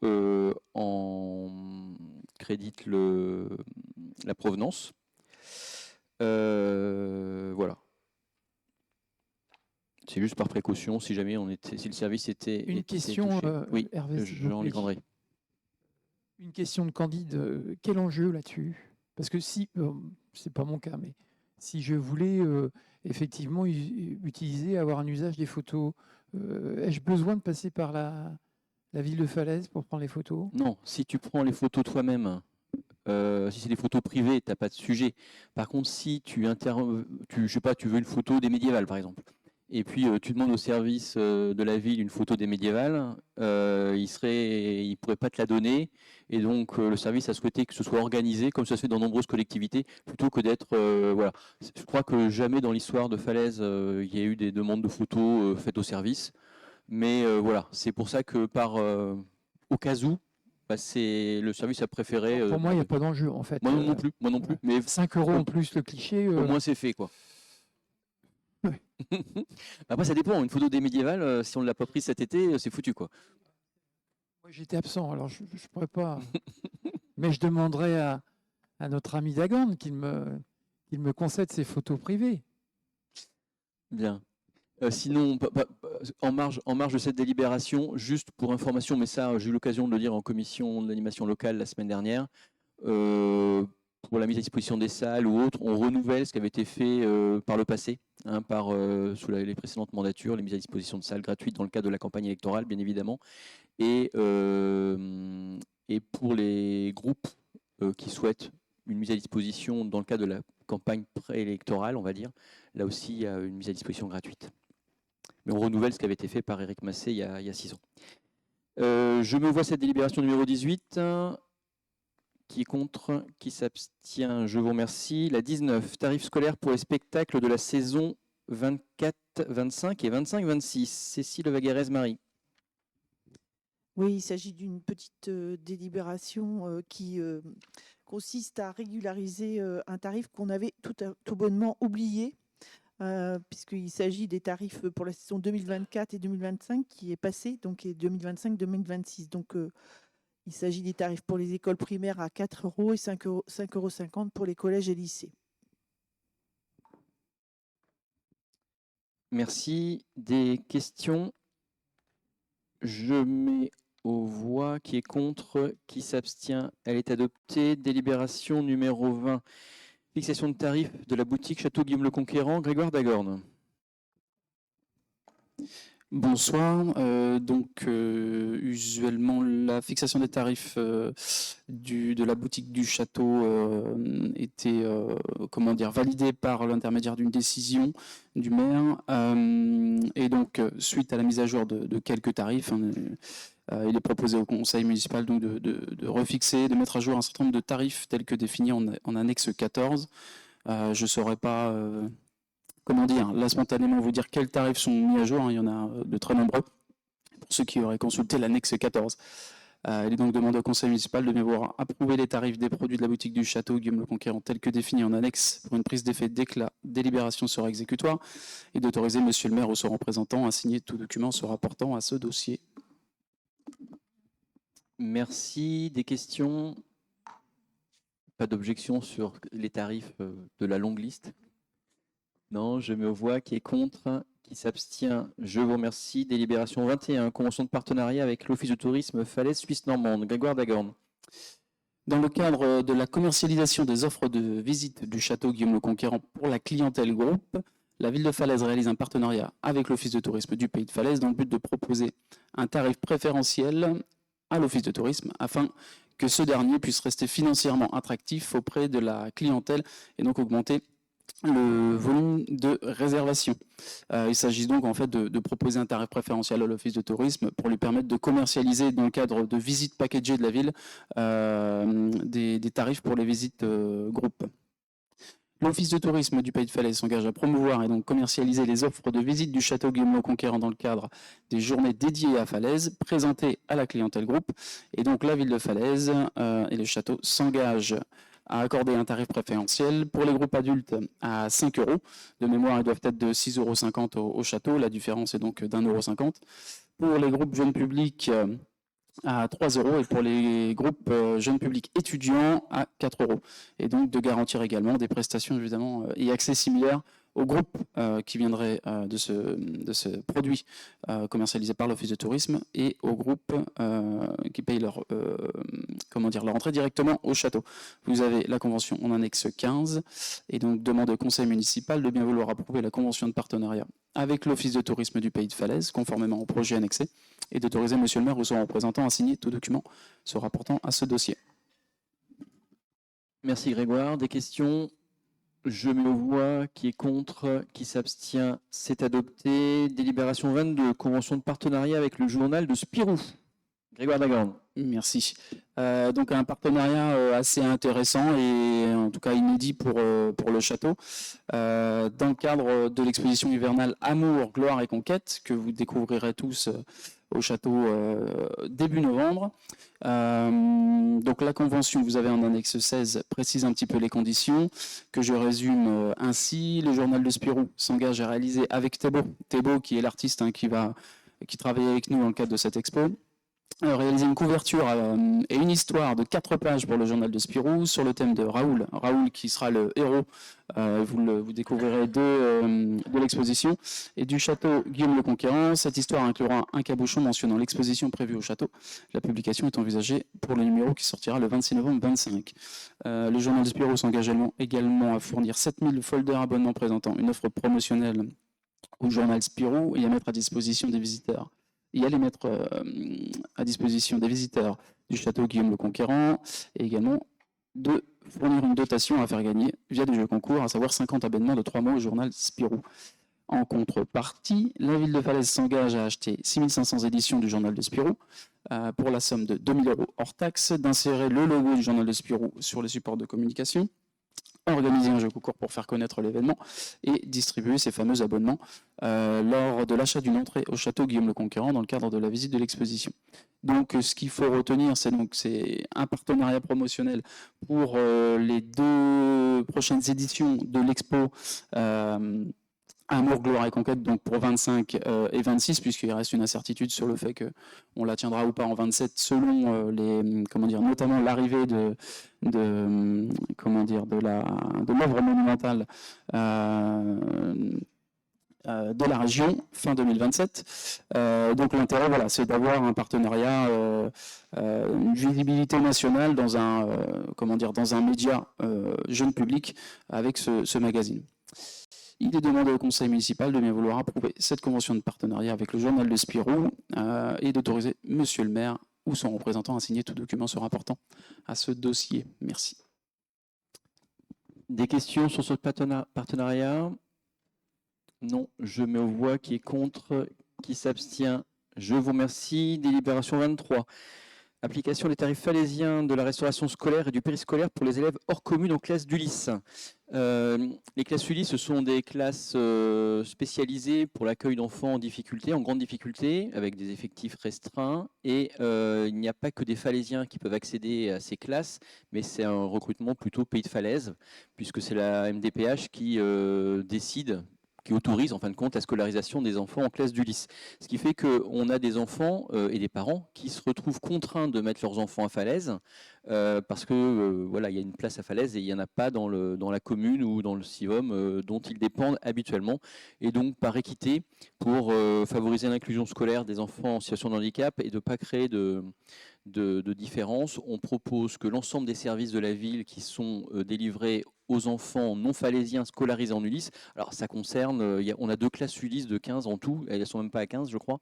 en créditent la provenance. Voilà. C'est juste par précaution, si jamais si le service était Une question, oui, Hervé, s'il vous Jean plaît. Legandré. Une question de Candide. Quel enjeu là-dessus? Parce que si, c'est pas mon cas, mais si je voulais effectivement utiliser, avoir un usage des photos, ai-je besoin de passer par la ville de Falaise pour prendre les photos? Non, si tu prends les photos toi-même, si c'est des photos privées, tu n'as pas de sujet. Par contre, si je sais pas, tu veux une photo des médiévales, par exemple, et puis tu demandes au service de la ville une photo des médiévales, il ne pourrait pas te la donner, et donc le service a souhaité que ce soit organisé, comme ça se fait dans de nombreuses collectivités, plutôt que d'être... voilà. Je crois que jamais dans l'histoire de Falaise, il y a eu des demandes de photos faites au service, mais voilà, c'est pour ça que au cas où, c'est le service a préféré. Pour moi, il n'y a pas d'enjeu en fait. Moi non plus, moi non plus. Mais 5 € en plus le cliché. au moins c'est fait, quoi. Ouais. Après, ça dépend. Une photo des médiévales, si on ne l'a pas prise cet été, c'est foutu, quoi. Moi, j'étais absent, alors je ne pourrais pas. Mais je demanderai à notre ami Dagan qu'il me concède ses photos privées. Bien. Sinon, en marge de cette délibération, juste pour information, mais ça, j'ai eu l'occasion de le dire en commission de l'animation locale la semaine dernière, pour la mise à disposition des salles ou autres, on renouvelle ce qui avait été fait par le passé, sous les précédentes mandatures, les mises à disposition de salles gratuites dans le cadre de la campagne électorale, bien évidemment. Et pour les groupes qui souhaitent une mise à disposition dans le cadre de la campagne préélectorale, on va dire, là aussi, il y a une mise à disposition gratuite. Mais on renouvelle ce qui avait été fait par Éric Massé il y a 6 ans. Je me vois cette délibération numéro 18. Qui est contre? Qui s'abstient? Je vous remercie. La 19, tarif scolaire pour les spectacles de la saison 24-25 et 25-26. Cécile Vaguerez-Marie. Oui, il s'agit d'une petite délibération qui consiste à régulariser un tarif qu'on avait tout bonnement oublié, puisqu'il s'agit des tarifs pour la saison 2024 et 2025 qui est passé, donc et 2025-2026. Donc, il s'agit des tarifs pour les écoles primaires à 4 € et 5,50 € pour les collèges et lycées. Merci. Des questions? Je mets aux voix. Qui est contre? Qui s'abstient? Elle est adoptée. Délibération numéro 20. Fixation de tarifs de la boutique Château Guillaume le Conquérant. Grégoire Dagorne. Bonsoir. Usuellement, la fixation des tarifs de la boutique du château était validée par l'intermédiaire d'une décision du maire. Et donc, suite à la mise à jour de quelques tarifs, il est proposé au conseil municipal donc, de refixer, de mettre à jour un certain nombre de tarifs tels que définis en annexe 14. Je ne saurais pas... là spontanément vous dire quels tarifs sont mis à jour, il y en a de très nombreux, pour ceux qui auraient consulté l'annexe 14. Il est donc demandé au conseil municipal de bien vouloir approuver les tarifs des produits de la boutique du château Guillaume le Conquérant tels que définis en annexe pour une prise d'effet dès que la délibération sera exécutoire et d'autoriser monsieur le maire ou son représentant à signer tout document se rapportant à ce dossier. Merci. Des questions? Pas d'objection sur les tarifs de la longue liste? Non, je mets aux voix. Qui est contre? Qui s'abstient? Je vous remercie. Délibération 21. Convention de partenariat avec l'Office de tourisme Falaise Suisse Normande. Grégoire Dagorne. Dans le cadre de la commercialisation des offres de visite du château Guillaume le Conquérant pour la clientèle groupe, la ville de Falaise réalise un partenariat avec l'Office de tourisme du Pays de Falaise dans le but de proposer un tarif préférentiel à l'Office de tourisme afin que ce dernier puisse rester financièrement attractif auprès de la clientèle et donc augmenter le volume de réservation. Il s'agit donc en fait de proposer un tarif préférentiel à l'Office de tourisme pour lui permettre de commercialiser dans le cadre de visites packagées de la ville des tarifs pour les visites groupes. L'Office de tourisme du Pays de Falaise s'engage à promouvoir et donc commercialiser les offres de visite du château Guillaume le Conquérant dans le cadre des journées dédiées à Falaise, présentées à la clientèle groupe. Et donc la ville de Falaise et le château s'engagent à accorder un tarif préférentiel pour les groupes adultes à 5 €. De mémoire, ils doivent être de 6,50 € au château. La différence est donc d'1,50 €. Pour les groupes jeunes publics, à 3 € et pour les groupes jeunes publics étudiants à 4 €. Et donc de garantir également des prestations évidemment et accès similaires aux groupes qui viendraient de ce produit commercialisé par l'Office de tourisme et aux groupes qui payent leur entrée directement au château. Vous avez la convention en annexe 15 et donc demande au conseil municipal de bien vouloir approuver la convention de partenariat avec l'Office de tourisme du Pays de Falaise, conformément au projet annexé, et d'autoriser monsieur le maire ou son représentant à signer tout document se rapportant à ce dossier. Merci Grégoire. Des questions? Je mets aux voix. Qui est contre? Qui s'abstient? C'est adopté. Délibération 22. Convention de partenariat avec le journal de Spirou. Grégoire Dagorne. Merci. Donc un partenariat assez intéressant et en tout cas inédit pour le château. Dans le cadre de l'exposition hivernale Amour, Gloire et Conquête, que vous découvrirez tous au château début novembre. Donc la convention, vous avez en annexe 16, précise un petit peu les conditions, que je résume ainsi. Le journal de Spirou s'engage à réaliser avec Thébault qui est l'artiste qui travaille avec nous dans le cadre de cette expo, réaliser une couverture et une histoire de 4 pages pour le journal de Spirou sur le thème de Raoul. Raoul qui sera le héros, vous découvrirez de l'exposition, et du château Guillaume le Conquérant. Cette histoire inclura un cabochon mentionnant l'exposition prévue au château. La publication est envisagée pour le numéro qui sortira le 26 novembre 2025. Le journal de Spirou s'engage également à fournir 7000 folders abonnements présentant une offre promotionnelle au journal Spirou et à mettre à disposition des visiteurs. Et à les mettre à disposition des visiteurs du château Guillaume le Conquérant et également de fournir une dotation à faire gagner via des jeux concours, à savoir 50 abonnements de 3 mois au journal Spirou. En contrepartie, la ville de Falaise s'engage à acheter 6500 éditions du journal de Spirou pour la somme de 2000 € hors taxe, d'insérer le logo du journal de Spirou sur les supports de communication, organiser un jeu concours pour faire connaître l'événement et distribuer ces fameux abonnements lors de l'achat d'une entrée au château Guillaume le Conquérant dans le cadre de la visite de l'exposition. Donc ce qu'il faut retenir, c'est un partenariat promotionnel pour les 2 prochaines éditions de l'expo Amour, Gloire et Conquête, donc pour 25 et 26, puisqu'il reste une incertitude sur le fait qu'on la tiendra ou pas en 27, selon notamment l'arrivée de l'œuvre monumentale de la région fin 2027. Donc l'intérêt, voilà, c'est d'avoir un partenariat, une visibilité nationale dans un média jeune public avec ce magazine. Il est demandé au conseil municipal de bien vouloir approuver cette convention de partenariat avec le journal de Spirou et d'autoriser monsieur le maire ou son représentant à signer tout document se rapportant à ce dossier. Merci. Des questions sur ce partenariat? Non, je mets aux voix qui est contre, qui s'abstient. Je vous remercie. Délibération 23. Application des tarifs falaisiens de la restauration scolaire et du périscolaire pour les élèves hors commune aux classes d'Ulysse. Les classes Ulysse, ce sont des classes spécialisées pour l'accueil d'enfants en difficulté, en grande difficulté, avec des effectifs restreints. Et il n'y a pas que des Falaisiens qui peuvent accéder à ces classes, mais c'est un recrutement plutôt pays de Falaise, puisque c'est la MDPH qui décide, qui autorise en fin de compte la scolarisation des enfants en classe d'Ulysse. Ce qui fait qu'on a des enfants et des parents qui se retrouvent contraints de mettre leurs enfants à Falaise parce que voilà, il y a une place à Falaise et il n'y en a pas dans la commune ou dans le CIVOM dont ils dépendent habituellement. Et donc par équité, pour favoriser l'inclusion scolaire des enfants en situation de handicap et de ne pas créer de différence, on propose que l'ensemble des services de la ville qui sont délivrés aux enfants non falaisiens scolarisés en Ulysse, alors ça concerne, on a 2 classes Ulysse de 15 en tout, elles ne sont même pas à 15 je crois,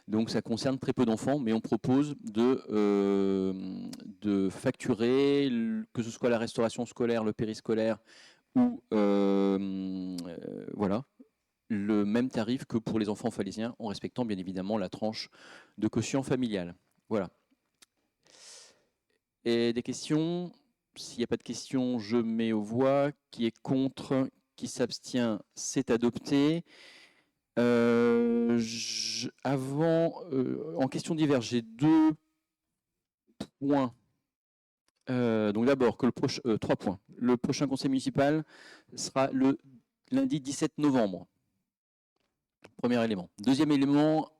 donc ça concerne très peu d'enfants, mais on propose de facturer, que ce soit la restauration scolaire, le périscolaire, ou voilà, le même tarif que pour les enfants falaisiens, en respectant bien évidemment la tranche de quotient familial. Voilà. Et des questions? S'il n'y a pas de questions, je mets aux voix. Qui est contre? Qui s'abstient? C'est adopté. En question diverse, j'ai 2 points. Donc d'abord, 3 points. Le prochain conseil municipal sera le lundi 17 novembre. Premier élément. Deuxième élément,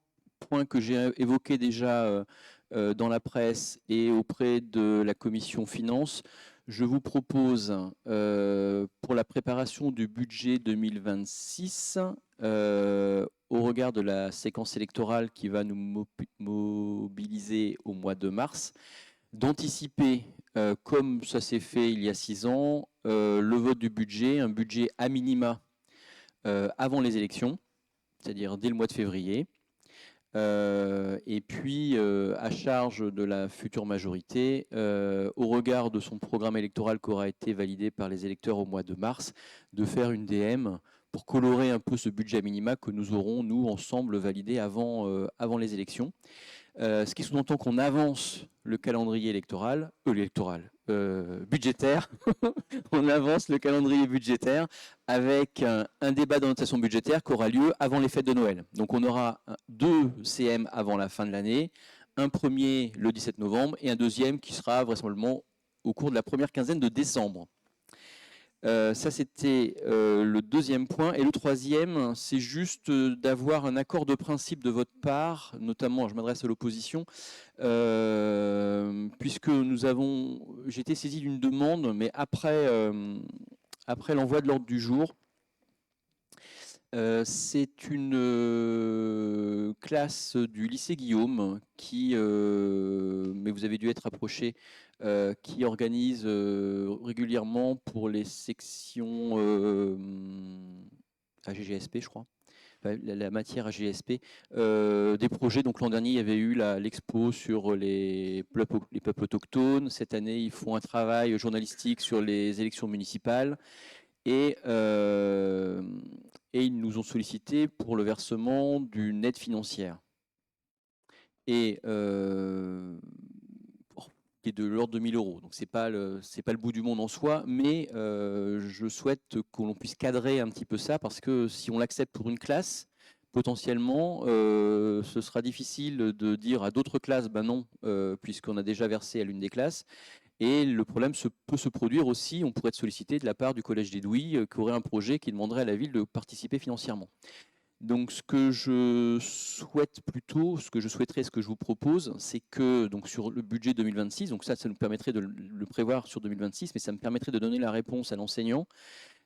point que j'ai évoqué déjà dans la presse et auprès de la commission finances, je vous propose pour la préparation du budget 2026, au regard de la séquence électorale qui va nous mobiliser au mois de mars, d'anticiper, comme ça s'est fait il y a 6 ans, le vote du budget, un budget à minima avant les élections, c'est-à-dire dès le mois de février. Et puis à charge de la future majorité, au regard de son programme électoral qui aura été validé par les électeurs au mois de mars, de faire une DM pour colorer un peu ce budget minima que nous aurons, nous, ensemble, validé avant les élections. Ce qui sous-entend qu'on avance le calendrier budgétaire, on avance le calendrier budgétaire avec un débat d'orientation budgétaire qui aura lieu avant les fêtes de Noël. Donc on aura 2 CM avant la fin de l'année, un premier le 17 novembre et un deuxième qui sera vraisemblablement au cours de la première quinzaine de décembre. Ça, c'était le deuxième point. Et le troisième, c'est juste d'avoir un accord de principe de votre part, notamment, je m'adresse à l'opposition, puisque j'ai été saisi d'une demande, mais après l'envoi de l'ordre du jour. C'est une classe du lycée Guillaume qui, mais vous avez dû être approché, qui organise régulièrement pour les sections AGGSP, je crois, la matière AGSP, des projets. Donc l'an dernier, il y avait eu l'expo sur les peuples autochtones. Cette année, ils font un travail journalistique sur les élections municipales. Et ils nous ont sollicité pour le versement d'une aide financière. Et qui est de l'ordre de 1 000 €. Donc c'est pas le bout du monde en soi, mais je souhaite que l'on puisse cadrer un petit peu ça, parce que si on l'accepte pour une classe, potentiellement, ce sera difficile de dire à d'autres classes, ben non, puisqu'on a déjà versé à l'une des classes. Et le problème peut se produire aussi, on pourrait être sollicité de la part du Collège des Douys, qui aurait un projet qui demanderait à la ville de participer financièrement. Donc ce que je souhaiterais, ce que je vous propose, c'est que donc, sur le budget 2026, donc ça nous permettrait de le prévoir sur 2026, mais ça me permettrait de donner la réponse à l'enseignant,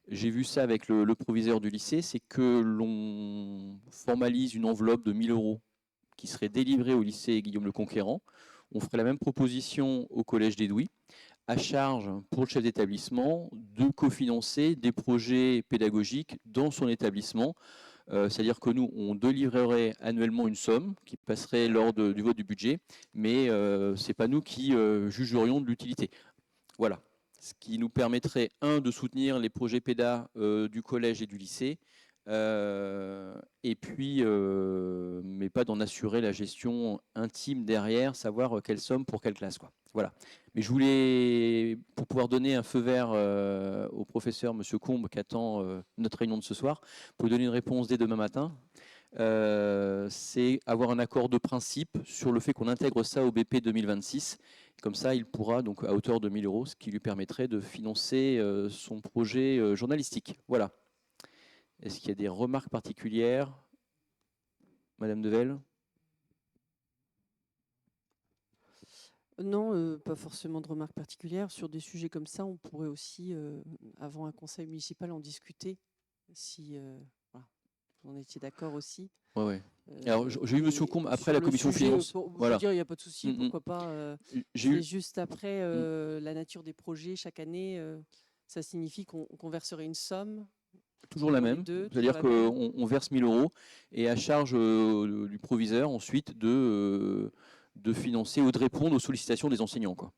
j'ai vu ça avec le proviseur du lycée, c'est que l'on formalise une enveloppe de 1 000 € qui serait délivrée au lycée Guillaume le Conquérant. On ferait la même proposition au collège d'Edoui, à charge pour le chef d'établissement de cofinancer des projets pédagogiques dans son établissement. C'est-à-dire que nous, on délivrerait annuellement une somme qui passerait lors du vote du budget, mais ce n'est pas nous qui jugerions de l'utilité. Voilà. Ce qui nous permettrait, de soutenir les projets PEDA du collège et du lycée, et puis, mais pas d'en assurer la gestion intime derrière, savoir quelle somme pour quelle classe, quoi. Voilà. Mais je voulais, pour pouvoir donner un feu vert au professeur Monsieur Combe, qui attend notre réunion de ce soir, pour lui donner une réponse dès demain matin, c'est avoir un accord de principe sur le fait qu'on intègre ça au BP 2026. Comme ça, il pourra, donc à hauteur de 1 000 €, ce qui lui permettrait de financer son projet journalistique. Voilà. Est-ce qu'il y a des remarques particulières? Madame Devel? Non, pas forcément de remarques particulières. Sur des sujets comme ça, on pourrait aussi, avant un conseil municipal, en discuter, si voilà, vous en étiez d'accord aussi. Ouais, ouais. Alors, j'ai eu Monsieur Combe après Sur la le commission sujet, finance. pour vous Voilà. dire, il n'y a pas de souci, pourquoi pas. J'ai eu C'est juste après la nature des projets, chaque année, ça signifie qu'on verserait une somme. toujours la pour les même, deux, c'est-à-dire toujours la même. qu'on verse 1 000 € et à charge du proviseur ensuite de financer ou de répondre aux sollicitations des enseignants, quoi.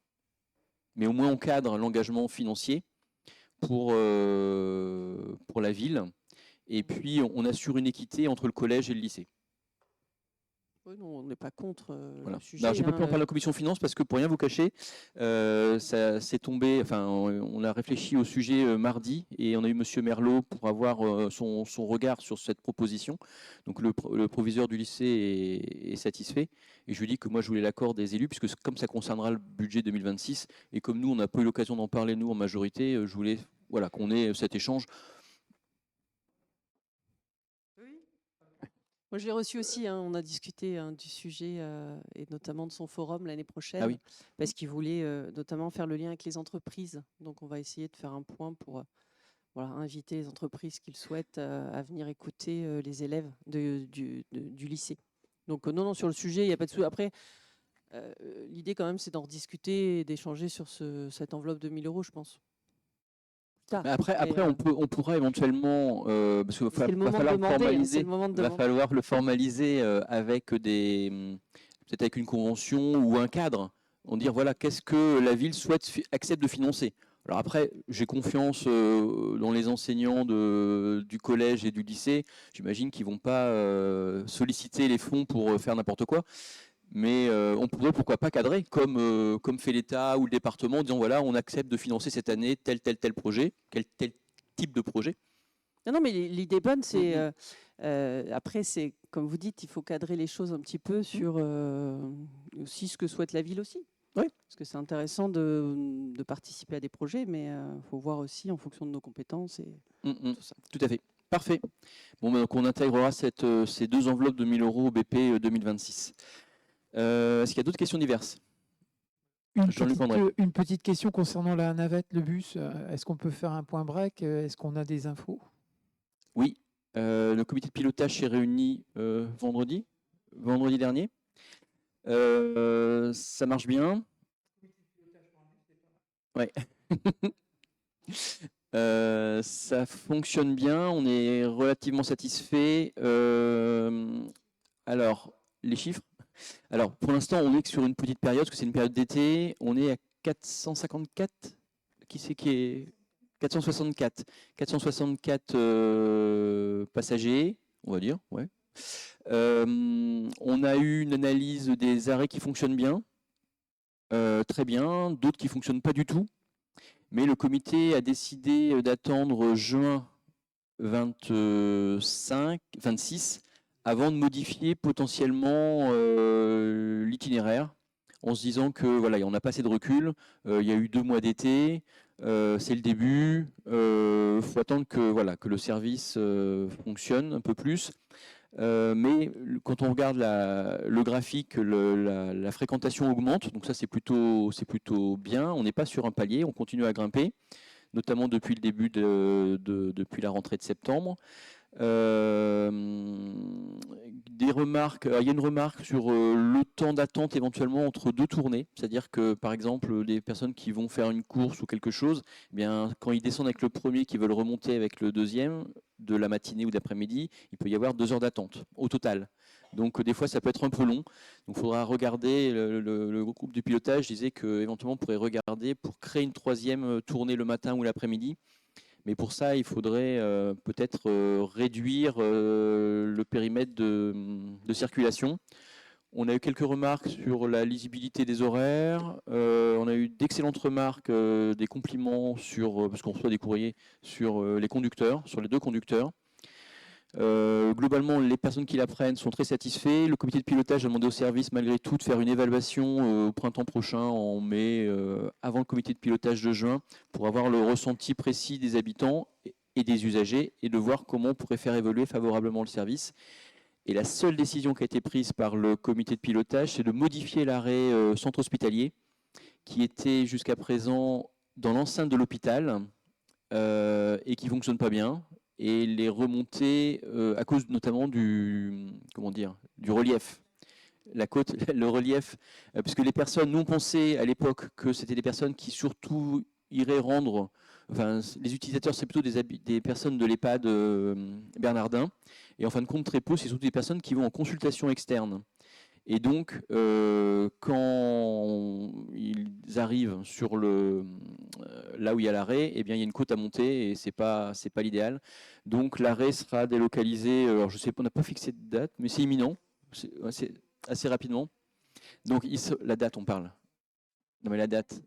Mais au moins on cadre l'engagement financier pour la ville, et puis on assure une équité entre le collège et le lycée. Oui, non, on n'est pas contre Voilà. le sujet. Alors, j'ai pas pu en hein, parler à la commission finance parce que pour rien vous cacher, ça s'est tombé. Enfin, on a réfléchi au sujet mardi et on a eu Monsieur Merlot pour avoir son regard sur cette proposition. Donc le proviseur du lycée est satisfait et je lui dis que moi je voulais l'accord des élus puisque comme ça concernera le budget 2026 et comme nous on n'a pas eu l'occasion d'en parler nous en majorité, je voulais voilà qu'on ait cet échange. Moi, je l'ai reçu aussi. Hein, on a discuté du sujet et notamment de son forum l'année prochaine, Ah oui. parce qu'il voulait notamment faire le lien avec les entreprises. Donc, on va essayer de faire un point pour voilà, inviter les entreprises qu'ils souhaitent à venir écouter les élèves du lycée. Donc, non, sur le sujet, il n'y a pas de souci. Après, l'idée quand même, c'est d'en rediscuter et d'échanger sur cette enveloppe de 1 000 €, je pense. Mais après, on pourra éventuellement, parce qu'il va falloir formaliser, va falloir le formaliser avec peut-être avec une convention ou un cadre. On dire voilà, qu'est-ce que la ville accepte de financer. Alors après, j'ai confiance dans les enseignants du collège et du lycée. J'imagine qu'ils vont pas solliciter les fonds pour faire n'importe quoi. Mais on pourrait pourquoi pas cadrer, comme fait l'État ou le département, en disant voilà, on accepte de financer cette année tel projet, tel type de projet. Non, mais l'idée bonne, c'est après, c'est comme vous dites, il faut cadrer les choses un petit peu sur aussi ce que souhaite la ville aussi. Oui. Parce que c'est intéressant de participer à des projets, mais il faut voir aussi en fonction de nos compétences et tout ça. Tout à fait. Parfait. Bon, donc on intégrera ces 2 enveloppes de 1 000 € au BP 2026. Est-ce qu'il y a d'autres questions diverses? Une petite question concernant la navette, le bus. Est-ce qu'on peut faire un point break? Est-ce qu'on a des infos? Oui. Le comité de pilotage s'est réuni vendredi dernier. Ça marche bien. Ouais. Ça fonctionne bien. On est relativement satisfait. Alors, les chiffres. Alors, pour l'instant, on est sur une petite période, parce que c'est une période d'été. On est à 454. Qui c'est qui est 464. 464 passagers, on va dire. Ouais. On a eu une analyse des arrêts qui fonctionnent bien. Très bien. D'autres qui ne fonctionnent pas du tout. Mais le comité a décidé d'attendre juin 26 avant de modifier potentiellement l'itinéraire, en se disant que voilà, on n'a pas assez de recul, il y a eu 2 mois d'été, c'est le début, faut attendre que le service fonctionne un peu plus. Mais quand on regarde le graphique, la fréquentation augmente, donc ça c'est plutôt bien. On n'est pas sur un palier, on continue à grimper. notamment depuis le début depuis la rentrée de septembre. Des remarques, il y a une remarque sur le temps d'attente éventuellement entre deux tournées, c'est-à-dire que par exemple des personnes qui vont faire une course ou quelque chose, eh bien, quand ils descendent avec le premier, qui veulent remonter avec le deuxième, de la matinée ou d'après-midi, il peut y avoir 2 heures d'attente au total. Donc des fois ça peut être un peu long, donc il faudra regarder, le groupe de pilotage disait qu'éventuellement on pourrait regarder pour créer une 3e tournée le matin ou l'après-midi. Mais pour ça, il faudrait peut-être réduire le périmètre de circulation. On a eu quelques remarques sur la lisibilité des horaires. On a eu d'excellentes remarques, des compliments sur, parce qu'on reçoit des courriers sur les conducteurs, sur les 2 conducteurs. Globalement, les personnes qui l'apprennent sont très satisfaits. Le comité de pilotage a demandé au service, malgré tout, de faire une évaluation au printemps prochain, en mai, avant le comité de pilotage de juin, pour avoir le ressenti précis des habitants et des usagers, et de voir comment on pourrait faire évoluer favorablement le service. Et la seule décision qui a été prise par le comité de pilotage, c'est de modifier l'arrêt centre hospitalier, qui était jusqu'à présent dans l'enceinte de l'hôpital, et qui ne fonctionne pas bien. Et les remontées, à cause notamment du relief. La côte, le relief, puisque les personnes, nous on pensait à l'époque que c'était des personnes qui surtout iraient rendre, enfin les utilisateurs c'est plutôt des personnes de l'EHPAD Bernardin, et en fin de compte très peu, c'est surtout des personnes qui vont en consultation externe. Et donc, quand ils arrivent sur là où il y a l'arrêt, eh bien, il y a une côte à monter et c'est pas l'idéal. Donc, l'arrêt sera délocalisé. Alors, je sais pas, on n'a pas fixé de date, mais c'est imminent, c'est assez rapidement. Donc, la date, on parle. Non, mais la date,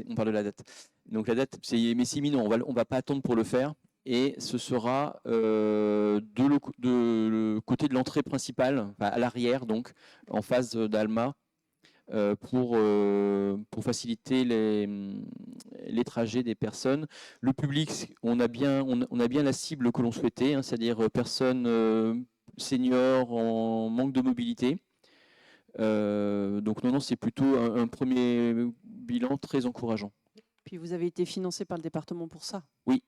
on parle de la date. Donc, la date, mais c'est imminent. On va pas attendre pour le faire. Et ce sera de le côté de l'entrée principale, enfin à l'arrière, donc en face d'Alma, pour faciliter les trajets des personnes. Le public, on a bien la cible que l'on souhaitait, hein, c'est-à-dire personnes seniors en manque de mobilité. Donc non, c'est plutôt un premier bilan très encourageant. Puis vous avez été financé par le département pour ça. Oui.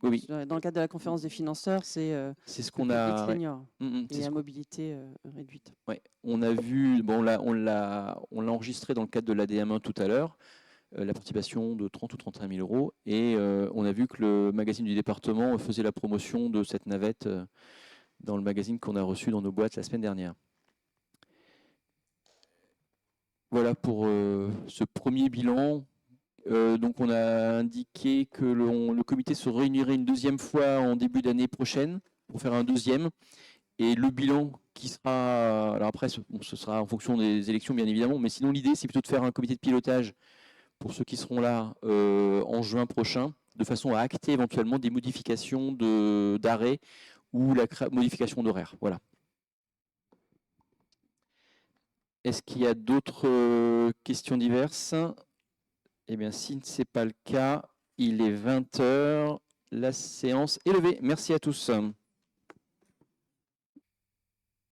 Oui. Dans le cadre de la conférence des financeurs, c'est ce qu'on a. Senior et à mobilité réduite. Ouais. On a vu, bon, on l'a enregistré dans le cadre de l'ADM1 tout à l'heure, la participation de 30 ou 31 000 euros, et on a vu que le magazine du département faisait la promotion de cette navette dans le magazine qu'on a reçu dans nos boîtes la semaine dernière. Voilà pour ce premier bilan. Donc on a indiqué que le comité se réunirait une 2e fois en début d'année prochaine pour faire un 2e. Et le bilan qui sera, alors après ce sera en fonction des élections bien évidemment, mais sinon l'idée c'est plutôt de faire un comité de pilotage pour ceux qui seront là en juin prochain, de façon à acter éventuellement des modifications d'arrêt ou la modification d'horaire. Voilà. Est-ce qu'il y a d'autres questions diverses ? Eh bien, si ce n'est pas le cas, il est 20h, la séance est levée. Merci à tous.